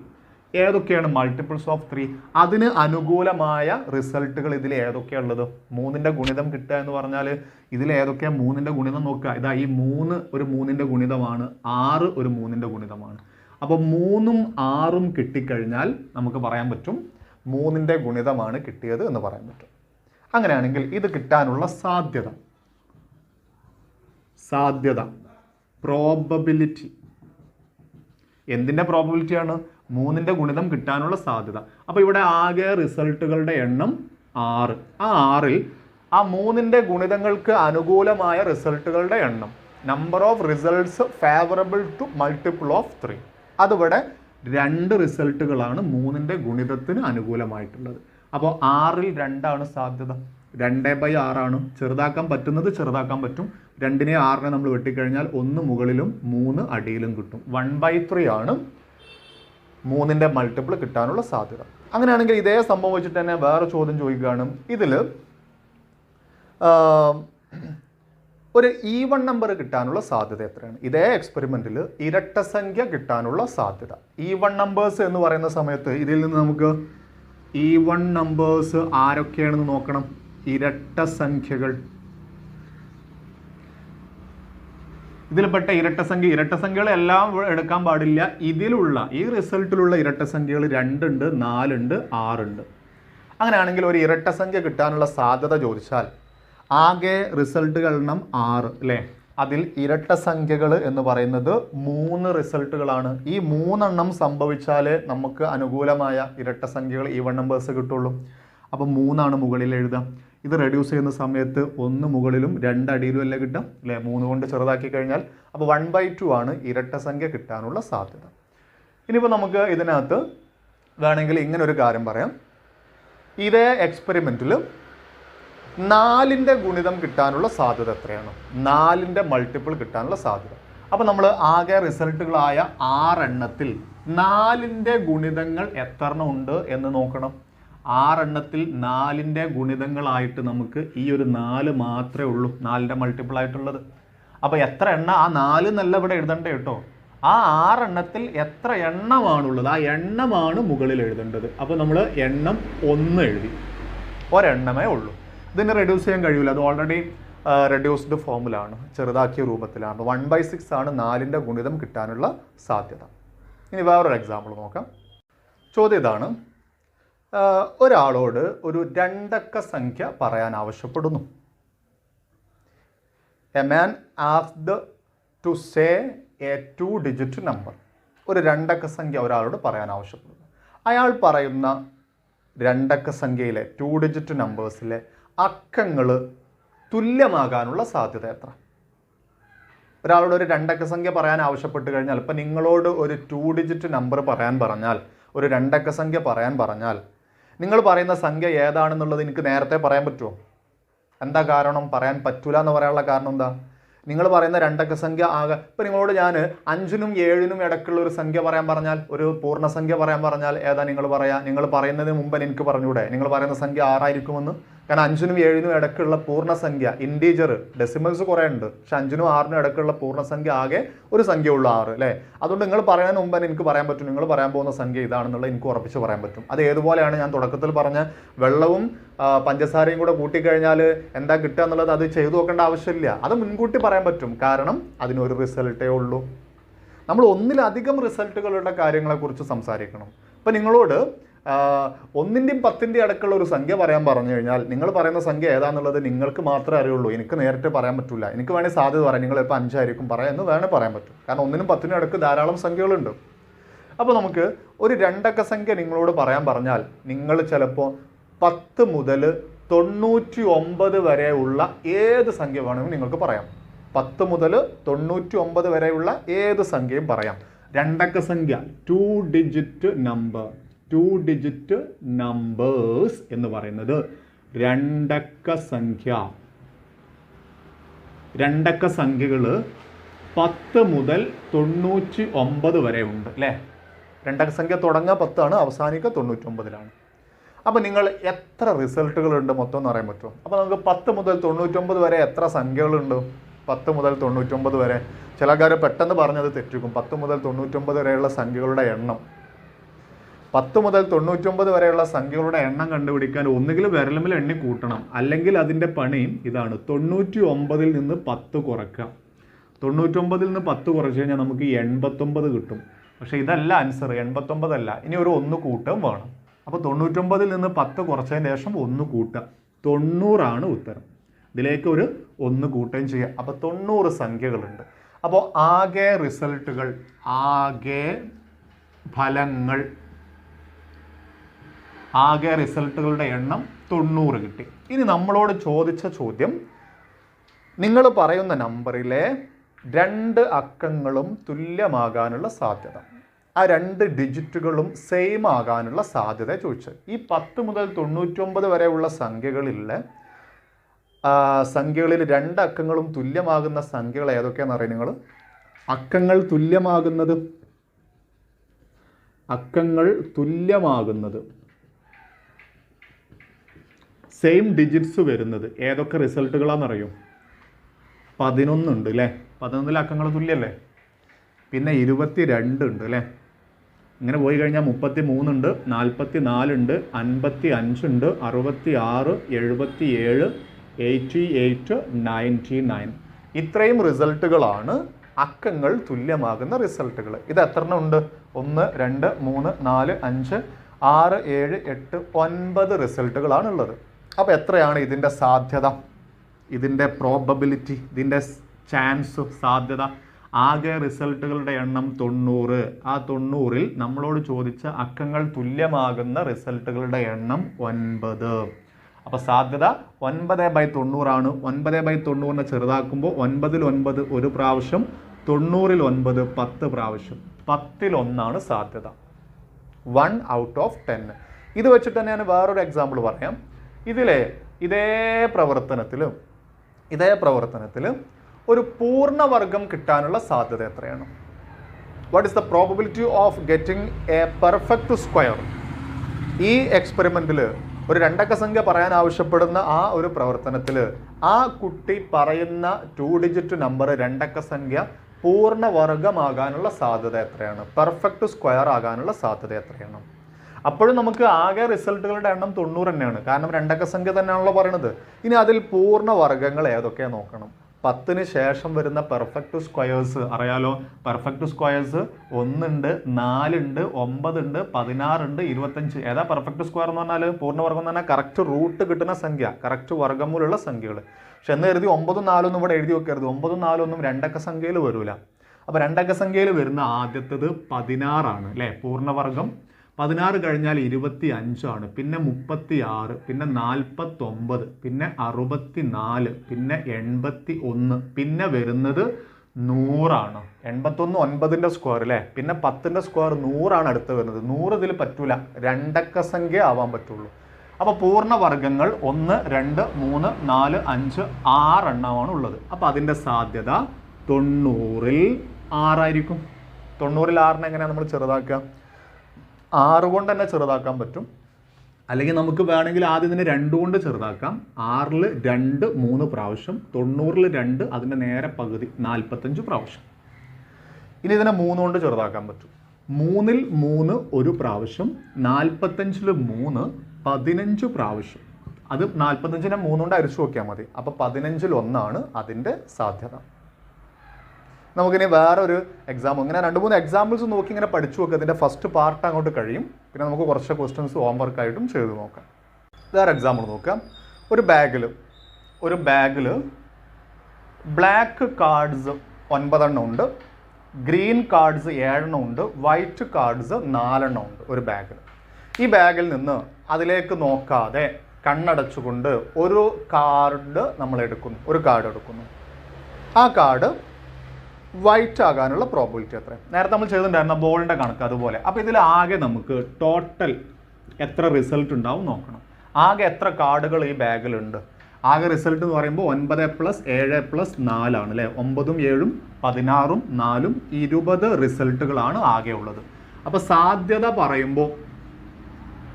ഏതൊക്കെയാണ് മൾട്ടിപ്പിൾസ് ഓഫ് 3? അതിന് അനുകൂലമായ റിസൾട്ടുകൾ ഇതിൽ ഏതൊക്കെയാണുള്ളത്? 3ൻ്റെ ഗുണിതം കിട്ടുക എന്ന് പറഞ്ഞാൽ ഇതിൽ ഏതൊക്കെയാണ് 3ൻ്റെ ഗുണിതം നോക്കുക. ഇതാ ഈ 3 ഒരു 3ൻ്റെ ഗുണിതമാണ്, 6 ഒരു 3ൻ്റെ ഗുണിതമാണ്. അപ്പോൾ 3ഉം 6ഉം കിട്ടിക്കഴിഞ്ഞാൽ നമുക്ക് പറയാൻ പറ്റും 3ൻ്റെ ഗുണിതമാണ് കിട്ടിയത് എന്ന് പറയാൻ പറ്റും. അങ്ങനെയാണെങ്കിൽ ഇത് കിട്ടാനുള്ള സാധ്യത പ്രോബബിലിറ്റി, എന്തിൻ്റെ പ്രോബബിലിറ്റിയാണ്? 3ൻ്റെ ഗുണിതം കിട്ടാനുള്ള സാധ്യത. അപ്പോൾ ഇവിടെ ആകെ റിസൾട്ടുകളുടെ എണ്ണം 6. ആ 6ൽ ആ മൂന്നിൻ്റെ ഗുണിതങ്ങൾക്ക് അനുകൂലമായ റിസൾട്ടുകളുടെ എണ്ണം. Number of results favourable to multiple of 3. അതിവിടെ 2 റിസൾട്ടുകളാണ് മൂന്നിൻ്റെ ഗുണിതത്തിന് അനുകൂലമായിട്ടുള്ളത്. അപ്പോൾ 6ൽ 2 സാധ്യത. 2/6 ആണ്. ചെറുതാക്കാൻ പറ്റുന്നത് ചെറുതാക്കാൻ പറ്റും. 2നെ 6നെ നമ്മൾ വെട്ടിക്കഴിഞ്ഞാൽ 1 മുകളിലും 3 അടിയിലും കിട്ടും. 1/3 ആണ് മൂന്നിൻ്റെ മൾട്ടിപ്പിൾ കിട്ടാനുള്ള സാധ്യത. അങ്ങനെയാണെങ്കിൽ ഇതേ സംഭവം വെച്ചിട്ട് തന്നെ വേറെ ചോദ്യം ചോദിക്കുകയാണ്. ഇതിൽ ഒരു ഈവൺ നമ്പർ കിട്ടാനുള്ള സാധ്യത എത്രയാണ്? ഇതേ എക്സ്പെരിമെൻറ്റിൽ ഇരട്ടസംഖ്യ കിട്ടാനുള്ള സാധ്യത. ഈവൺ നമ്പേഴ്സ് എന്ന് പറയുന്ന സമയത്ത് ഇതിൽ നിന്ന് നമുക്ക് ഈവൺ നമ്പേഴ്സ് ആരൊക്കെയാണെന്ന് നോക്കണം. ഇരട്ടസംഖ്യകൾ. ഇതിൽപ്പെട്ട ഇരട്ടസംഖ്യകൾ എല്ലാം എടുക്കാൻ പാടില്ല. ഇതിലുള്ള ഈ റിസൾട്ടിലുള്ള ഇരട്ടസംഖ്യകൾ 2 ഉണ്ട്, 4 ഉണ്ട്, 6 ഉണ്ട്. അങ്ങനെയാണെങ്കിൽ ഒരു ഇരട്ടസംഖ്യ കിട്ടാനുള്ള സാധ്യത ചോദിച്ചാൽ ആകെ റിസൾട്ടുകൾ എണ്ണം 6 അല്ലേ? അതിൽ ഇരട്ടസംഖ്യകൾ എന്ന് പറയുന്നത് 3 റിസൾട്ടുകളാണ്. ഈ 3 സംഭവിച്ചാലേ നമുക്ക് അനുകൂലമായ ഇരട്ടസംഖ്യകൾ ഈവൺ നമ്പേഴ്സ് കിട്ടുള്ളൂ. അപ്പോൾ 3 മുകളിൽ എഴുതാം. ഇത് റെഡ്യൂസ് ചെയ്യുന്ന സമയത്ത് 1 മുകളിലും 2 അടിയിലും അല്ലേ കിട്ടാം അല്ലേ? 3 കൊണ്ട് ചെറുതാക്കി കഴിഞ്ഞാൽ അപ്പോൾ 1/2 ആണ് ഇരട്ടസംഖ്യ കിട്ടാനുള്ള സാധ്യത. ഇനിയിപ്പോൾ നമുക്ക് ഇതിനകത്ത് വേണമെങ്കിൽ ഇങ്ങനെ ഒരു കാര്യം പറയാം. ഇതേ എക്സ്പെരിമെൻറ്റിൽ 4ൻ്റെ ഗുണിതം കിട്ടാനുള്ള സാധ്യത എത്രയാണ്? 4ൻ്റെ മൾട്ടിപ്പിൾ കിട്ടാനുള്ള സാധ്യത. അപ്പോൾ നമ്മൾ ആകെ റിസൾട്ടുകളായ 6 എണ്ണത്തിൽ 4ൻ്റെ ഗുണിതങ്ങൾ എത്ര ഉണ്ട് എന്ന് നോക്കണം. 6 എണ്ണത്തിൽ 4ൻ്റെ ഗുണിതങ്ങളായിട്ട് നമുക്ക് ഈ ഒരു 4 മാത്രമേ ഉള്ളൂ 4ൻ്റെ മൾട്ടിപ്പിൾ ആയിട്ടുള്ളത്. അപ്പോൾ എത്ര എണ്ണ? ആ 4 എന്നല്ല ഇവിടെ എഴുതണ്ടേ കേട്ടോ. ആ 6 എണ്ണത്തിൽ എത്ര എണ്ണമാണുള്ളത് ആ എണ്ണമാണ് മുകളിൽ എഴുതേണ്ടത്. അപ്പോൾ നമ്മൾ എണ്ണം 1 എഴുതി. ഒരെണ്ണമേ ഉള്ളൂ. ഇതിന് റെഡ്യൂസ് ചെയ്യാൻ കഴിയില്ല. അത് ഓൾറെഡി റെഡ്യൂസ്ഡ് ഫോമിലാണ്, ചെറുതാക്കിയ രൂപത്തിലാണ്. അപ്പോൾ 1/6 ആണ് 4ൻ്റെ ഗുണിതം കിട്ടാനുള്ള സാധ്യത. ഇനി വേറൊരു എക്സാമ്പിൾ നോക്കാം. ചോദ്യം ഇതാണ്. ഒരാളോട് ഒരു 2 അക്ക സംഖ്യ പറയാൻ ആവശ്യപ്പെടുന്നു. A man asked to say a 2-digit number. ഒരു 2 അക്ക സംഖ്യ ഒരാളോട് പറയാൻ ആവശ്യപ്പെടുന്നു. അയാൾ പറയുന്ന 2 അക്ക സംഖ്യയിലെ 2-digit നമ്പേഴ്സിലെ അക്കങ്ങൾ തുല്യമാകാനുള്ള സാധ്യത എത്ര? ഒരാളോട് ഒരു 2 അക്ക സംഖ്യ പറയാൻ ആവശ്യപ്പെട്ട് കഴിഞ്ഞാൽ, ഇപ്പം നിങ്ങളോട് ഒരു 2-digit നമ്പർ പറയാൻ പറഞ്ഞാൽ, ഒരു 2 അക്ക സംഖ്യ പറയാൻ പറഞ്ഞാൽ, നിങ്ങൾ പറയുന്ന സംഖ്യ ഏതാണെന്നുള്ളത് എനിക്ക് നേരത്തെ പറയാൻ പറ്റുമോ? എന്താ കാരണം പറയാൻ പറ്റൂല എന്ന് പറയാനുള്ള കാരണം എന്താ? നിങ്ങൾ പറയുന്ന 2 അക്ക സംഖ്യ ആകെ, ഇപ്പം നിങ്ങളോട് ഞാൻ 5നും 7നും ഇടയ്ക്കുള്ള ഒരു സംഖ്യ പറയാൻ പറഞ്ഞാൽ, ഒരു പൂർണ്ണസംഖ്യ പറയാൻ പറഞ്ഞാൽ ഏതാ നിങ്ങൾ പറയാ? നിങ്ങൾ പറയുന്നതിന് മുമ്പ് എനിക്ക് പറഞ്ഞൂടെ നിങ്ങൾ പറയുന്ന സംഖ്യ 6 ആയിരിക്കുമെന്ന്? കാരണം 5നും 7നും ഇടയ്ക്കുള്ള പൂർണ്ണസംഖ്യ, ഇൻറ്റീജർ, ഡെസിമൽസ് കുറേ ഉണ്ട്, പക്ഷെ 5നും 6നും ഇടയ്ക്കുള്ള പൂർണ്ണസംഖ്യ ആകെ ഒരു സംഖ്യ ഉള്ളൂ 6 അല്ലേ? അതുകൊണ്ട് നിങ്ങൾ പറയുന്നതിന് മുമ്പ് എനിക്ക് പറയാൻ പറ്റും നിങ്ങൾ പറയാൻ പോകുന്ന സംഖ്യ ഇതാണെന്നുള്ളത് എനിക്ക് ഉറപ്പിച്ച് പറയാൻ പറ്റും. അത് ഏതുപോലെയാണ് ഞാൻ തുടക്കത്തിൽ പറഞ്ഞ വെള്ളവും പഞ്ചസാരയും കൂടെ കൂട്ടിക്കഴിഞ്ഞാൽ എന്താ കിട്ടുക എന്നുള്ളത് അത് ചെയ്തു നോക്കേണ്ട ആവശ്യമില്ല. അത് മുൻകൂട്ടി പറയാൻ പറ്റും. കാരണം അതിനൊരു റിസൾട്ടേ ഉള്ളൂ. നമ്മൾ ഒന്നിലധികം റിസൾട്ടുകളുടെ കാര്യങ്ങളെക്കുറിച്ച് സംസാരിക്കണം. ഇപ്പം നിങ്ങളോട് 1ൻ്റെയും 10ൻ്റെയും ഇടയ്ക്കുള്ള ഒരു സംഖ്യ പറയാൻ പറഞ്ഞു കഴിഞ്ഞാൽ നിങ്ങൾ പറയുന്ന സംഖ്യ ഏതാണെന്നുള്ളത് നിങ്ങൾക്ക് മാത്രമേ അറിയുള്ളൂ. എനിക്ക് നേരിട്ട് പറയാൻ പറ്റില്ല. എനിക്ക് വേണമെങ്കിൽ സാധ്യത പറയാം, നിങ്ങൾ ഇപ്പോൾ 5 ആയിരിക്കും പറയാം എന്ന് വേണേൽ പറയാൻ പറ്റും. കാരണം 1നും 10നും ഇടയ്ക്ക് ധാരാളം സംഖ്യകളുണ്ട്. അപ്പോൾ നമുക്ക് ഒരു 2 അക്ക സംഖ്യ നിങ്ങളോട് പറയാൻ പറഞ്ഞാൽ നിങ്ങൾ ചിലപ്പോൾ 10 മുതൽ 99 വരെയുള്ള ഏത് സംഖ്യ വേണമെങ്കിലും നിങ്ങൾക്ക് പറയാം. 10 മുതൽ 99 വരെയുള്ള ഏത് സംഖ്യയും പറയാം. 2 അക്ക സംഖ്യ 2-digit നമ്പർ, 2-digit നമ്പേഴ്സ് എന്ന് പറയുന്നത് 2 അക്ക സംഖ്യ. 2 അക്ക സംഖ്യകൾ 10 മുതൽ 99 വരെ ഉണ്ട് അല്ലേ? 2 അക്ക സംഖ്യ തുടങ്ങുക 10 ആണ്, അവസാനിക്കുക 99-ലാണ്. അപ്പോൾ നിങ്ങൾ എത്ര റിസൾട്ടുകളുണ്ട് മൊത്തം എന്ന് പറയാൻ പറ്റുമോ? അപ്പോൾ നമുക്ക് 10 മുതൽ 99 വരെ എത്ര സംഖ്യകളുണ്ട്? 10 മുതൽ 99 വരെ. ചില ആൾക്കാർ പെട്ടെന്ന് പറഞ്ഞത് തെറ്റിക്കും. 10 മുതൽ 99 വരെയുള്ള സംഖ്യകളുടെ എണ്ണം, 10 മുതൽ 99 വരെയുള്ള സംഖ്യകളുടെ എണ്ണം കണ്ടുപിടിക്കാൻ ഒന്നുകിൽ വിരലുമിൽ എണ്ണി കൂട്ടണം, അല്ലെങ്കിൽ അതിൻ്റെ പണി ഇതാണ്. 99-ൽ നിന്ന് 10 കുറയ്ക്കുക. 99-ൽ നിന്ന് 10 കുറച്ച് കഴിഞ്ഞാൽ നമുക്ക് 89 കിട്ടും. പക്ഷേ ഇതല്ല ആൻസർ, 89 അല്ല. ഇനി ഒരു 1 കൂട്ടം വേണം. അപ്പോൾ 99-ൽ നിന്ന് 10 കുറച്ചതിന് ശേഷം 1 കൂട്ടുക. 90 ഉത്തരം. ഇതിലേക്ക് ഒരു 1 കൂട്ടുകയും ചെയ്യുക. അപ്പോൾ 90 സംഖ്യകളുണ്ട്. അപ്പോൾ ആകെ റിസൾട്ടുകൾ, ആകെ ഫലങ്ങൾ, ആകെ റിസൾട്ടുകളുടെ എണ്ണം 90 കിട്ടി. ഇനി നമ്മളോട് ചോദിച്ച ചോദ്യം, നിങ്ങൾ പറയുന്ന നമ്പറിലെ 2 അക്കങ്ങളും തുല്യമാകാനുള്ള സാധ്യത, ആ 2 ഡിജിറ്റുകളും സെയിം ആകാനുള്ള സാധ്യത ചോദിച്ചത്. ഈ 10 മുതൽ 99 വരെയുള്ള സംഖ്യകളിൽ 2 അക്കങ്ങളും തുല്യമാകുന്ന സംഖ്യകൾ ഏതൊക്കെയാണെന്ന് അറിയാം നിങ്ങൾ? അക്കങ്ങൾ തുല്യമാകുന്നത് സെയിം ഡിജിറ്റ്സ് വരുന്നത് ഏതൊക്കെ റിസൾട്ടുകളാണെന്നറിയോ? 11 ഉണ്ട് അല്ലേ? 11 അക്കങ്ങൾ തുല്യല്ലേ? പിന്നെ 22 ഉണ്ട് അല്ലേ? ഇങ്ങനെ പോയി കഴിഞ്ഞാൽ 33 ഉണ്ട്, 44 ഉണ്ട്, 55 ഉണ്ട്, 66, 77, 88, 99. ഇത്രയും റിസൾട്ടുകളാണ് അക്കങ്ങൾ തുല്യമാകുന്ന റിസൾട്ടുകൾ. ഇത് എത്ര എണ്ണം ഉണ്ട്? 1, 2, 3, 4, 5, 6, 7, 8, 9 റിസൾട്ടുകളാണ് ഉള്ളത്. അപ്പോൾ എത്രയാണ് ഇതിൻ്റെ സാധ്യത, ഇതിൻ്റെ പ്രോബബിലിറ്റി, ഇതിൻ്റെ ചാൻസ്, സാധ്യത? ആകെ റിസൾട്ടുകളുടെ എണ്ണം 90. ആ 90-ൽ നമ്മളോട് ചോദിച്ച അക്കങ്ങൾ തുല്യമാകുന്ന റിസൾട്ടുകളുടെ എണ്ണം 9. അപ്പോൾ സാധ്യത 9/90 ആണ്. 9/90 ചെറുതാക്കുമ്പോൾ 9-ൽ 9 ഒരു പ്രാവശ്യം, 90-ൽ 9 10 പ്രാവശ്യം. 10-ൽ 1 സാധ്യത. 1 out of 10. ഇത് വെച്ചിട്ട് തന്നെ ഞാൻ വേറൊരു എക്സാമ്പിൾ പറയാം. ഇതേ പ്രവർത്തനത്തിൽ ഒരു പൂർണ്ണവർഗം കിട്ടാനുള്ള സാധ്യത എത്രയാണ്? What is the probability of getting A perfect square? ഈ എക്സ്പെരിമെൻറ്റിൽ ഒരു 2 അക്ക സംഖ്യ പറയാൻ ആവശ്യപ്പെടുന്ന ആ ഒരു പ്രവർത്തനത്തിൽ ആ കുട്ടി പറയുന്ന 2 ഡിജിറ്റ് നമ്പർ 2 അക്ക സംഖ്യ പൂർണ്ണവർഗമാകാനുള്ള സാധ്യത എത്രയാണ്? പെർഫെക്റ്റ് സ്ക്വയർ ആകാനുള്ള സാധ്യത എത്രയാണ്? അപ്പോഴും നമുക്ക് ആകെ റിസൾട്ടുകളുടെ എണ്ണം 90 തന്നെയാണ്, കാരണം 2 അക്ക സംഖ്യ തന്നെയാണല്ലോ പറയണത്. ഇനി അതിൽ പൂർണ്ണവർഗങ്ങൾ ഏതൊക്കെയാണ് നോക്കണം. 10-ന് ശേഷം വരുന്ന പെർഫെക്റ്റ് സ്ക്വയേഴ്സ് അറിയാലോ. പെർഫെക്റ്റ് സ്ക്വയേഴ്സ് 1 ഉണ്ട്, 4 ഉണ്ട്, 9 ഉണ്ട്, 16 ഉണ്ട്, 25. ഏതാ പെർഫെക്റ്റ് സ്ക്വയർ എന്ന് പറഞ്ഞാൽ? പൂർണ്ണവർഗം എന്ന് പറഞ്ഞാൽ കറക്റ്റ് റൂട്ട് കിട്ടുന്ന സംഖ്യ, കറക്റ്റ് വർഗ്ഗമൂലുള്ള സംഖ്യകൾ. പക്ഷെ എന്ന് കരുതി 9ഉം 4 ഇവിടെ എഴുതി വെക്കരുത്. 9ഉം 4 2 അക്ക സംഖ്യയിൽ വരില്ല. അപ്പോൾ 2 അക്ക സംഖ്യയിൽ വരുന്ന ആദ്യത്തേത് 16 ആണ് അല്ലേ? പൂർണ്ണവർഗം. 16 കഴിഞ്ഞാൽ 25 ആണ്, പിന്നെ 36, പിന്നെ 49, പിന്നെ 64, പിന്നെ 81, പിന്നെ വരുന്നത് 100 ആണ്. 81 9ന്റെ സ്ക്വയർ അല്ലേ? പിന്നെ 10ന്റെ സ്ക്വയർ 100 ആണ് അടുത്ത് വരുന്നത്. 100 ഇതിൽ പറ്റൂല, 2 അക്ക സംഖ്യ ആവാൻ പറ്റുള്ളൂ. അപ്പോൾ പൂർണ്ണവർഗങ്ങൾ 1, 2, 3, 4, 5, 6 എണ്ണമാണ് ഉള്ളത്. അപ്പോൾ അതിൻ്റെ സാധ്യത 90-ൽ 6 ആയിരിക്കും. 90-ൽ 6-നെ എങ്ങനെയാണ് നമ്മൾ ചെറുതാക്കുക? 6 കൊണ്ട് തന്നെ ചെറുതാക്കാൻ പറ്റും. അല്ലെങ്കിൽ നമുക്ക് വേണമെങ്കിൽ ആദ്യം ഇതിനെ 2 കൊണ്ട് ചെറുതാക്കാം. 6-ൽ 2 3 പ്രാവശ്യം, 90-ൽ 2 അതിൻ്റെ നേരെ പകുതി 45 പ്രാവശ്യം. ഇനി ഇതിനെ 3 കൊണ്ട് ചെറുതാക്കാൻ പറ്റും. 3-ൽ 3 ഒരു പ്രാവശ്യം, 45-ൽ 3 15 പ്രാവശ്യം. അത് 45-നെ 3 കൊണ്ട് അരിച്ചു നോക്കിയാൽ മതി. അപ്പോൾ 15-ൽ 1 അതിൻ്റെ സാധ്യത. നമുക്കിനി വേറൊരു എക്സാമ്പിൾ, ഇങ്ങനെ 2-3 എക്സാമ്പിൾസ് നോക്കി ഇങ്ങനെ പഠിച്ചു നോക്കുക. അതിൻ്റെ ഫസ്റ്റ് പാർട്ട് അങ്ങോട്ട് കഴിയും. പിന്നെ നമുക്ക് കുറച്ച് ക്വസ്റ്റ്യൻസ് ഹോംവർക്കായിട്ടും ചെയ്ത് നോക്കാം. വേറെ എക്സാമ്പിൾ നോക്കാം. ഒരു ബാഗിൽ ബ്ലാക്ക് കാർഡ്സ് 9 എണ്ണം ഉണ്ട്, ഗ്രീൻ കാർഡ്സ് 7 എണ്ണം ഉണ്ട്, വൈറ്റ് കാർഡ്സ് 4 എണ്ണം ഉണ്ട് ഒരു ബാഗിൽ. ഈ ബാഗിൽ നിന്ന് അതിലേക്ക് നോക്കാതെ കണ്ണടച്ചുകൊണ്ട് ഒരു കാർഡ് എടുക്കുന്നു. ആ കാർഡ് വൈറ്റ് ആകാനുള്ള പ്രോബിലിറ്റി എത്ര? നേരത്തെ നമ്മൾ ചെയ്തിട്ടുണ്ടായിരുന്ന ബോളിൻ്റെ കണക്ക് അതുപോലെ. അപ്പോൾ ഇതിൽ ആകെ നമുക്ക് ടോട്ടൽ എത്ര റിസൾട്ട് ഉണ്ടാവും നോക്കണം. ആകെ എത്ര കാർഡുകൾ ഈ ബാഗിലുണ്ട്? ആകെ റിസൾട്ട് എന്ന് പറയുമ്പോൾ 9 + 7 + 4 ആണ് അല്ലേ? 9ഉം 7ഉം 16ഉം 4ഉം 20 റിസൾട്ടുകളാണ് ആകെ ഉള്ളത്. അപ്പോൾ സാധ്യത പറയുമ്പോൾ,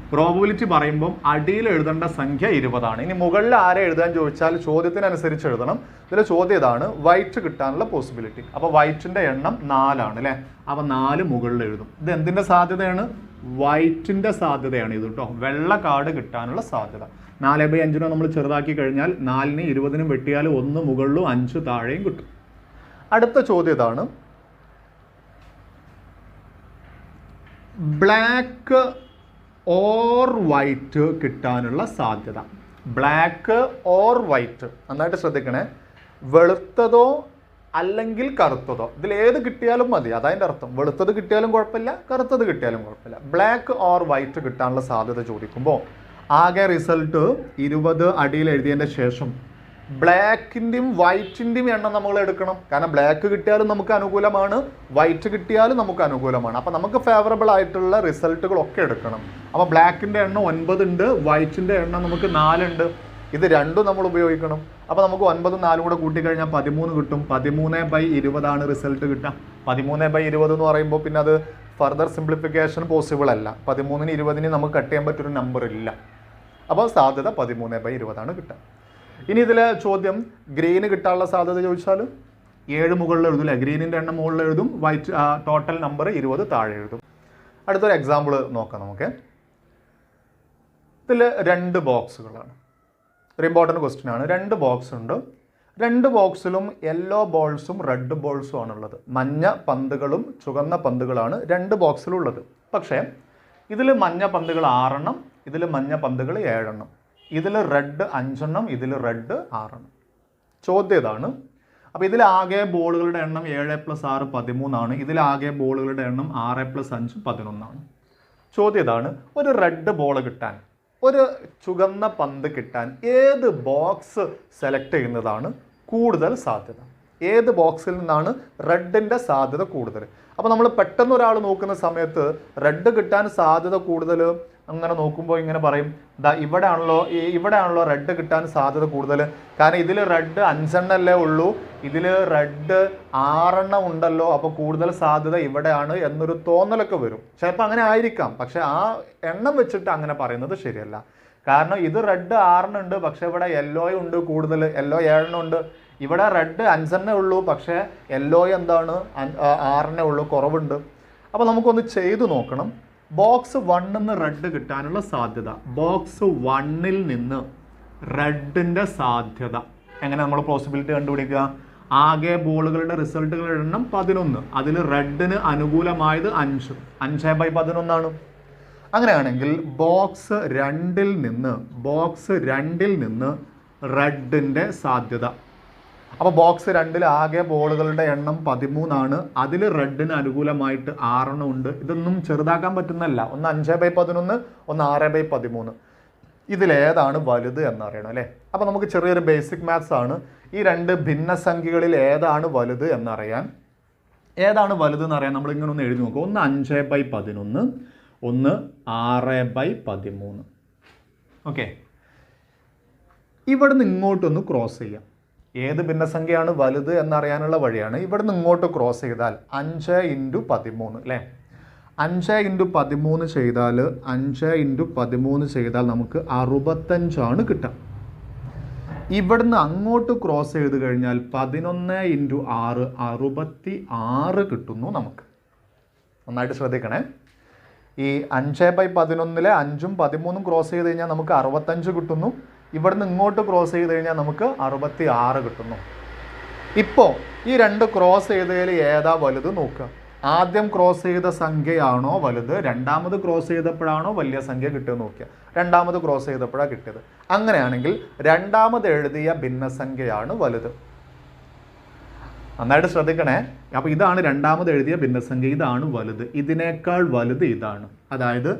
പ്രോബിലിറ്റി പറയുമ്പോൾ അടിയിൽ എഴുതേണ്ട സംഖ്യ 20 ആണ്. ഇനി മുകളിൽ ആരെ എഴുതാൻ ചോദിച്ചാൽ ചോദ്യത്തിനനുസരിച്ച് എഴുതണം. ഇതിലെ ചോദ്യം ഇതാണ്, വൈറ്റ് കിട്ടാനുള്ള പോസിബിലിറ്റി. അപ്പോൾ വൈറ്റിൻ്റെ എണ്ണം 4 ആണ് അല്ലേ? അപ്പോൾ 4 മുകളിൽ എഴുതും. ഇത് എന്തിൻ്റെ സാധ്യതയാണ്? വൈറ്റിൻ്റെ സാധ്യതയാണ് ഇത് കേട്ടോ. വെള്ള കാർഡ് കിട്ടാനുള്ള സാധ്യത. 4/5 നമ്മൾ ചെറുതാക്കി കഴിഞ്ഞാൽ 4-ന് 20-നും വെട്ടിയാൽ 1 മുകളിലും 5 താഴെയും കിട്ടും. അടുത്ത ചോദ്യം ഇതാണ്, ബ്ലാക്ക് ഓർ വൈറ്റ് കിട്ടാനുള്ള സാധ്യത. ബ്ലാക്ക് ഓർ വൈറ്റ്, നന്നായിട്ട് ശ്രദ്ധിക്കണേ. വെളുത്തതോ അല്ലെങ്കിൽ കറുത്തതോ, ഇതിൽ ഏത് കിട്ടിയാലും മതി, അതതിൻ്റെ അർത്ഥം. വെളുത്തത് കിട്ടിയാലും കുഴപ്പമില്ല, കറുത്തത് കിട്ടിയാലും കുഴപ്പമില്ല. ബ്ലാക്ക് ഓർ വൈറ്റ് കിട്ടാനുള്ള സാധ്യത ചോദിക്കുമ്പോൾ ആകെ റിസൾട്ട് 20 അടിയിൽ എഴുതിയതിൻ്റെ ശേഷം ബ്ലാക്കിൻ്റെയും വൈറ്റിൻ്റെയും എണ്ണം നമ്മൾ എടുക്കണം. കാരണം ബ്ലാക്ക് കിട്ടിയാലും നമുക്ക് അനുകൂലമാണ്, വൈറ്റ് കിട്ടിയാലും നമുക്ക് അനുകൂലമാണ്. അപ്പോൾ നമുക്ക് ഫേവറബിൾ ആയിട്ടുള്ള റിസൾട്ടുകളൊക്കെ എടുക്കണം. അപ്പോൾ ബ്ലാക്കിൻ്റെ എണ്ണം 9 ഉണ്ട്, വൈറ്റിൻ്റെ എണ്ണം നമുക്ക് 4 ഉണ്ട്. ഇത് രണ്ടും നമ്മൾ ഉപയോഗിക്കണം. അപ്പോൾ നമുക്ക് 9ഉം 4ഉം കൂടെ കൂട്ടിക്കഴിഞ്ഞാൽ 13 കിട്ടും. 13/20 ആണ് റിസൾട്ട് കിട്ടുക. 13/20 എന്ന് പറയുമ്പോൾ പിന്നെ അത് ഫർദർ സിംപ്ലിഫിക്കേഷൻ പോസിബിൾ അല്ല. 13ന് 20ന് നമുക്ക് കട്ട് ചെയ്യാൻ പറ്റൊരു നമ്പർ ഇല്ല. അപ്പോൾ സാധ്യത 13/20 ആണ് കിട്ടുക. ഇനി ഇതിൽ ചോദ്യം ഗ്രീന് കിട്ടാനുള്ള സാധ്യത ചോദിച്ചാൽ 7 മുകളിൽ എഴുതും അല്ലേ? ഗ്രീനിൻ്റെ എണ്ണം മുകളിൽ എഴുതും, വൈറ്റ് ടോട്ടൽ നമ്പർ 20 താഴെ എഴുതും. അടുത്തൊരു എക്സാമ്പിൾ നോക്കാം നമുക്ക്. ഇതിൽ 2 ബോക്സുകളാണ്. ഒരു ഇമ്പോർട്ടൻറ്റ് ക്വസ്റ്റ്യൻ ആണ്. 2 ബോക്സ് ഉണ്ട്. 2 ബോക്സിലും യെല്ലോ ബോൾസും റെഡ് ബോൾസും ആണുള്ളത്. മഞ്ഞ പന്തുകളും ചുവന്ന പന്തുകളാണ് 2 ബോക്സിലുള്ളത്. പക്ഷേ ഇതിൽ മഞ്ഞ പന്തുകൾ 6 എണ്ണം, ഇതിൽ മഞ്ഞ പന്തുകൾ 7 എണ്ണം, ഇതിൽ റെഡ് 5 എണ്ണം, ഇതിൽ റെഡ് 6 എണ്ണം. ചോദ്യം ഇതാണ്. അപ്പോൾ ഇതിൽ ആകെ ബോളുകളുടെ എണ്ണം 7 + 6 13 ആണ്. ഇതിൽ ആകെ ബോളുകളുടെ എണ്ണം 6 + 5 11 ആണ്. ചോദ്യം ഇതാണ്. ഒരു റെഡ് ബോൾ കിട്ടാൻ, ഒരു ചുവന്ന പന്ത് കിട്ടാൻ ഏത് ബോക്സ് സെലക്ട് ചെയ്യുന്നതാണ് കൂടുതൽ സാധ്യത? ഏത് ബോക്സിൽ നിന്നാണ് റെഡിൻ്റെ സാധ്യത കൂടുതൽ? അപ്പോൾ നമ്മൾ പെട്ടെന്ന് ഒരാൾ നോക്കുന്ന സമയത്ത് റെഡ് കിട്ടാൻ സാധ്യത കൂടുതൽ അങ്ങനെ നോക്കുമ്പോൾ ഇങ്ങനെ പറയും, ഇവിടെയാണല്ലോ റെഡ് കിട്ടാൻ സാധ്യത കൂടുതൽ. കാരണം ഇതിൽ റെഡ് 5 എണ്ണല്ലേ ഉള്ളൂ, ഇതിൽ റെഡ് 6 എണ്ണം ഉണ്ടല്ലോ, അപ്പോൾ കൂടുതൽ സാധ്യത ഇവിടെയാണ് എന്നൊരു തോന്നലൊക്കെ വരും. ചിലപ്പോൾ അങ്ങനെ ആയിരിക്കാം, പക്ഷെ ആ എണ്ണം വെച്ചിട്ട് അങ്ങനെ പറയുന്നത് ശരിയല്ല. കാരണം ഇത് റെഡ് 6 എണ്ണം ഉണ്ട്, പക്ഷെ ഇവിടെ യെല്ലോ ഉണ്ട് കൂടുതൽ, യെല്ലോ 7 എണ്ണം ഉണ്ട്. ഇവിടെ റെഡ് 5 എണ്ണേ ഉള്ളൂ, പക്ഷേ യെല്ലോ എന്താണ് 6 എണ്ണേ ഉള്ളൂ, കുറവുണ്ട്. അപ്പോൾ നമുക്കൊന്ന് ചെയ്തു നോക്കണം. ബോക്സ് 1 റെഡ് കിട്ടാനുള്ള സാധ്യത, ബോക്സ് 1 നിന്ന് റെഡിൻ്റെ സാധ്യത എങ്ങനെ നമ്മൾ പോസിബിലിറ്റി കണ്ടുപിടിക്കുക? ആകെ ബോളുകളുടെ റിസൾട്ടുകളുടെ എണ്ണം 11, അതിൽ റെഡിന് അനുകൂലമായത് 5, 5/11 ആണ്. അങ്ങനെയാണെങ്കിൽ ബോക്സ് 2 നിന്ന് റെഡിൻ്റെ സാധ്യത. അപ്പോൾ ബോക്സ് 2 ആകെ ബോളുകളുടെ എണ്ണം 13 ആണ്. അതിൽ റെഡിന് അനുകൂലമായിട്ട് 6 എണ്ണം ഉണ്ട്. ഇതൊന്നും ചെറുതാക്കാൻ പറ്റുന്നല്ല. ഒന്ന് 5/11, ഒന്ന് 6/13. ഇതിലേതാണ് വലുത് എന്നറിയണം അല്ലേ? അപ്പോൾ നമുക്ക് ചെറിയൊരു ബേസിക് മാത്സ് ആണ്. ഈ 2 ഭിന്നസംഖ്യകളിൽ ഏതാണ് വലുത് എന്നറിയാൻ, നമ്മൾ ഇങ്ങനെ ഒന്ന് എഴുതി നോക്കുക. ഒന്ന് 5/11, ഒന്ന് 6/13. ഓക്കെ, ഇവിടുന്ന് ഇങ്ങോട്ടൊന്ന് ക്രോസ് ചെയ്യാം. ഏത് ഭിന്നസംഖ്യയാണ് വലുത് എന്നറിയാനുള്ള വഴിയാണ്. ഇവിടുന്ന് ഇങ്ങോട്ട് ക്രോസ് ചെയ്താൽ 5 × 13 അല്ലേ? 5 × 13 ചെയ്താൽ 5 × 13 ചെയ്താൽ നമുക്ക് 65 കിട്ടുക. ഇവിടുന്ന് അങ്ങോട്ട് ക്രോസ് ചെയ്ത് കഴിഞ്ഞാൽ 11 × 6 66 കിട്ടുന്നു നമുക്ക്. നന്നായിട്ട് ശ്രദ്ധിക്കണേ. ഈ 5/11 5ഉം 13ഉം ക്രോസ് ചെയ്ത് കഴിഞ്ഞാൽ നമുക്ക് 65 കിട്ടുന്നു. ഇവിടുന്ന് ഇങ്ങോട്ട് ക്രോസ് ചെയ്ത് കഴിഞ്ഞാൽ നമുക്ക് 66 കിട്ടുന്നു. ഇപ്പോൾ ഈ 2 ക്രോസ് ചെയ്തതിൽ ഏതാ വലുത് നോക്കുക. ആദ്യം ക്രോസ് ചെയ്ത സംഖ്യയാണോ വലുത്, രണ്ടാമത് ക്രോസ് ചെയ്തപ്പോഴാണോ വലിയ സംഖ്യ കിട്ടുക നോക്കുക. രണ്ടാമത് ക്രോസ് ചെയ്തപ്പോഴാണ് കിട്ടിയത്. അങ്ങനെയാണെങ്കിൽ രണ്ടാമത് എഴുതിയ ഭിന്നസംഖ്യയാണ് വലുത്. നന്നായിട്ട് ശ്രദ്ധിക്കണേ. അപ്പോൾ ഇതാണ് രണ്ടാമത് എഴുതിയ ഭിന്നസംഖ്യ, ഇതാണ് വലുത്. ഇതിനേക്കാൾ വലുത് ഇതാണ്. അതായത്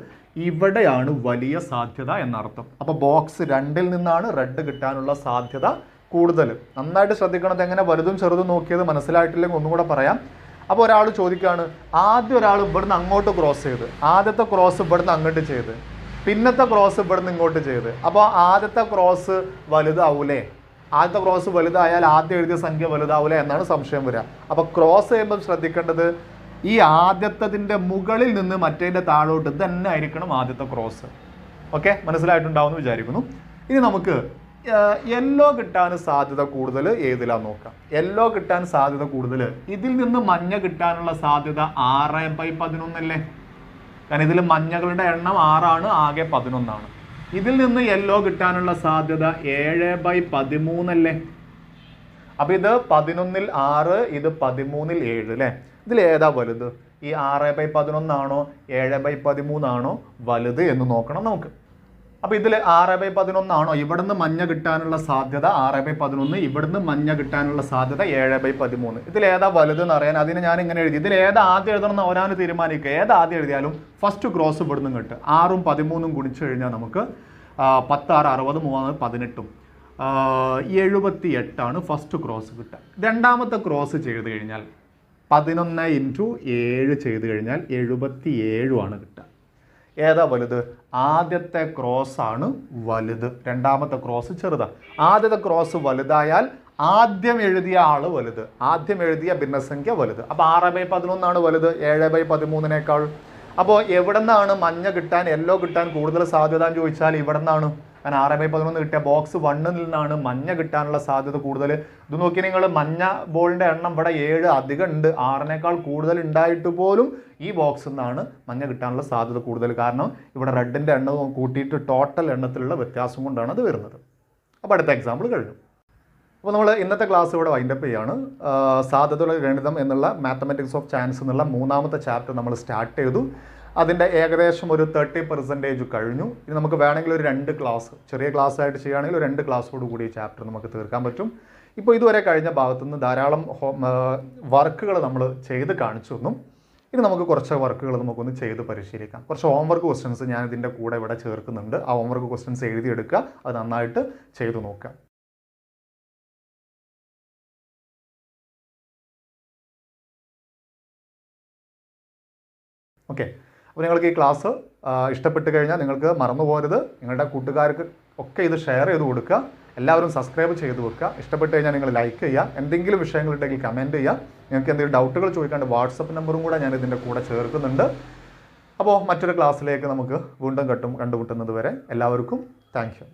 ഇവിടെയാണ് വലിയ സാധ്യത എന്നർത്ഥം. അപ്പോൾ ബോക്സ് 2 നിന്നാണ് റെഡ് കിട്ടാനുള്ള സാധ്യത കൂടുതൽ. നന്നായിട്ട് ശ്രദ്ധിക്കണത്. എങ്ങനെ വലുതും ചെറുതും നോക്കിയത് മനസ്സിലായിട്ടില്ലെങ്കിൽ ഒന്നും കൂടെ പറയാം. അപ്പോൾ ഒരാൾ ചോദിക്കുകയാണ്, ആദ്യം ഒരാൾ ഇവിടുന്ന് അങ്ങോട്ട് ക്രോസ് ചെയ്ത്, ആദ്യത്തെ ക്രോസ് ഇവിടുന്ന് അങ്ങോട്ട് ചെയ്ത്, പിന്നത്തെ ക്രോസ് ഇവിടുന്ന് ഇങ്ങോട്ട് ചെയ്ത്, അപ്പോൾ ആദ്യത്തെ ക്രോസ് വലുതാവൂലേ? ആദ്യത്തെ ക്രോസ് വലുതായാൽ ആദ്യം എഴുതിയ സംഖ്യ വലുതാവൂലേ എന്നാണ് സംശയം വരിക. അപ്പോൾ ക്രോസ് ചെയ്യുമ്പോൾ ശ്രദ്ധിക്കേണ്ടത് ഈ ആദ്യത്തതിൻ്റെ മുകളിൽ നിന്ന് മറ്റേതിൻ്റെ താഴോട്ട് തന്നെ ആയിരിക്കണം ആദ്യത്തെ ക്രോസ്. ഓക്കെ, മനസ്സിലായിട്ടുണ്ടാവുമെന്ന് വിചാരിക്കുന്നു. ഇനി നമുക്ക് യെല്ലോ കിട്ടാൻ സാധ്യത കൂടുതൽ ഏതിലാന്ന് നോക്കാം. യെല്ലോ കിട്ടാൻ സാധ്യത കൂടുതൽ ഇതിൽ നിന്ന് മഞ്ഞ കിട്ടാനുള്ള സാധ്യത 6/11 അല്ലേ? കാരണം ഇതിൽ മഞ്ഞകളുടെ എണ്ണം 6 ആണ്, ആകെ 11 ആണ്. ഇതിൽ നിന്ന് യെല്ലോ കിട്ടാനുള്ള സാധ്യത 7/13 അല്ലേ? അപ്പം ഇത് 11ൽ 6, ഇത് 13ൽ 7 അല്ലേ? ഇതിൽ ഏതാ വലുത്? ഈ 6/11 ആണോ 7/13 ആണോ വലുത് എന്ന് നോക്കണം നമുക്ക്. അപ്പോൾ ഇതിൽ 6/11 ആണോ? ഇവിടുന്ന് മഞ്ഞ കിട്ടാനുള്ള സാധ്യത 6/11, ഇവിടുന്ന് മഞ്ഞ കിട്ടാനുള്ള സാധ്യത 7/13. ഇതിൽ ഏതാ വലുത് എന്ന് അറിയാൻ അതിന് ഞാൻ ഇങ്ങനെ എഴുതി. ഇതിൽ ഏതാ ആദ്യം എഴുതണം എന്ന് അവനാണ് തീരുമാനിക്കുക. ഏതാദ്യം എഴുതിയാലും ഫസ്റ്റ് ക്രോസ് ഇവിടുന്ന് കിട്ടും. 6ഉം 13ഉം ഗുണിച്ചു കഴിഞ്ഞാൽ നമുക്ക് 10 6 60 3 18 78 ഫസ്റ്റ് ക്രോസ് കിട്ടുക. രണ്ടാമത്തെ ക്രോസ് ചെയ്ത് കഴിഞ്ഞാൽ 11 × 7 ചെയ്ത് കഴിഞ്ഞാൽ 77 കിട്ടുക. ഏതാ വലുത്? ആദ്യത്തെ ക്രോസ് ആണ് വലുത്, രണ്ടാമത്തെ ക്രോസ് ചെറുതാണ്. ആദ്യത്തെ ക്രോസ് വലുതായാൽ ആദ്യം എഴുതിയ ആള് വലുത്, ആദ്യം എഴുതിയ ഭിന്നസംഖ്യ വലുത്. അപ്പോൾ 6/11 വലുത് 7/13. അപ്പോൾ എവിടെ നിന്നാണ് മഞ്ഞ കിട്ടാൻ യെല്ലോ കിട്ടാൻ കൂടുതൽ സാധ്യത എന്ന് ചോദിച്ചാൽ ഇവിടെ നിന്നാണ്. കാരണം 6/11 കിട്ടിയ ബോക്സ് 1 നിന്നാണ് മഞ്ഞ കിട്ടാനുള്ള സാധ്യത കൂടുതൽ. ഇത് നോക്കി നിങ്ങൾ, മഞ്ഞ ബോളിൻ്റെ എണ്ണം ഇവിടെ 7 അധികം ഉണ്ട്, 6നേക്കാൾ കൂടുതൽ ഉണ്ടായിട്ട് പോലും ഈ ബോക്സിൽ നിന്നാണ് മഞ്ഞ കിട്ടാനുള്ള സാധ്യത കൂടുതൽ. കാരണം ഇവിടെ റെഡിൻ്റെ എണ്ണം കൂട്ടിയിട്ട് ടോട്ടൽ എണ്ണത്തിലുള്ള വ്യത്യാസം കൊണ്ടാണ് അത് വരുന്നത്. അപ്പോൾ അടുത്ത എക്സാമ്പിൾ കഴിഞ്ഞു. അപ്പോൾ നമ്മൾ ഇന്നത്തെ ക്ലാസ് ഇവിടെ വൈൻഡപ്പ് ചെയ്യാണ്. സാധ്യതയുള്ള ഗണിതം എന്നുള്ള മാത്തമാറ്റിക്സ് ഓഫ് ചാൻസ് എന്നുള്ള 3ാമത്തെ ചാപ്റ്റർ നമ്മൾ സ്റ്റാർട്ട് ചെയ്തു. അതിൻ്റെ ഏകദേശം ഒരു 30% കഴിഞ്ഞു. ഇനി നമുക്ക് വേണമെങ്കിൽ ഒരു 2 ക്ലാസ്, ചെറിയ ക്ലാസ് ആയിട്ട് ചെയ്യുകയാണെങ്കിൽ ഒരു 2 ക്ലാസ്സോട് കൂടി ഈ ചാപ്റ്റർ നമുക്ക് തീർക്കാൻ പറ്റും. ഇപ്പോൾ ഇതുവരെ കഴിഞ്ഞ ഭാഗത്തുനിന്ന് ധാരാളം വർക്കുകൾ നമ്മൾ ചെയ്ത് കാണിച്ചു തന്നു. ഇനി നമുക്ക് കുറച്ച് വർക്കുകൾ നമുക്കൊന്ന് ചെയ്ത് പരിശീലിക്കാം. കുറച്ച് ഹോംവർക്ക് ക്വസ്റ്റ്യൻസ് ഞാൻ ഇതിൻ്റെ കൂടെ ഇവിടെ ചേർക്കുന്നുണ്ട്. ആ ഹോംവർക്ക് ക്വസ്റ്റ്യൻസ് എഴുതിയെടുക്കുക, അത് നന്നായിട്ട് ചെയ്തു നോക്കുക. ഓക്കെ, അപ്പോൾ നിങ്ങൾക്ക് ഈ ക്ലാസ് ഇഷ്ടപ്പെട്ട് കഴിഞ്ഞാൽ നിങ്ങൾക്ക് മറന്നു പോകരുത്, നിങ്ങളുടെ കൂട്ടുകാർക്ക് ഒക്കെ ഇത് ഷെയർ ചെയ്ത് കൊടുക്കുക. എല്ലാവരും സബ്സ്ക്രൈബ് ചെയ്ത് വെക്കുക. ഇഷ്ടപ്പെട്ട് കഴിഞ്ഞാൽ നിങ്ങൾ ലൈക്ക് ചെയ്യുക. എന്തെങ്കിലും വിഷയങ്ങളുണ്ടെങ്കിൽ കമൻറ്റ് ചെയ്യുക. നിങ്ങൾക്ക് എന്തെങ്കിലും ഡൗട്ടുകൾ ചോദിക്കാണ്ട് വാട്സപ്പ് നമ്പറും കൂടെ ഞാൻ ഇതിൻ്റെ കൂടെ ചേർക്കുന്നുണ്ട്. അപ്പോൾ മറ്റൊരു ക്ലാസ്സിലേക്ക് നമുക്ക് വീണ്ടും കണ്ടുമുട്ടുന്നത് വരെ എല്ലാവർക്കും താങ്ക് യു.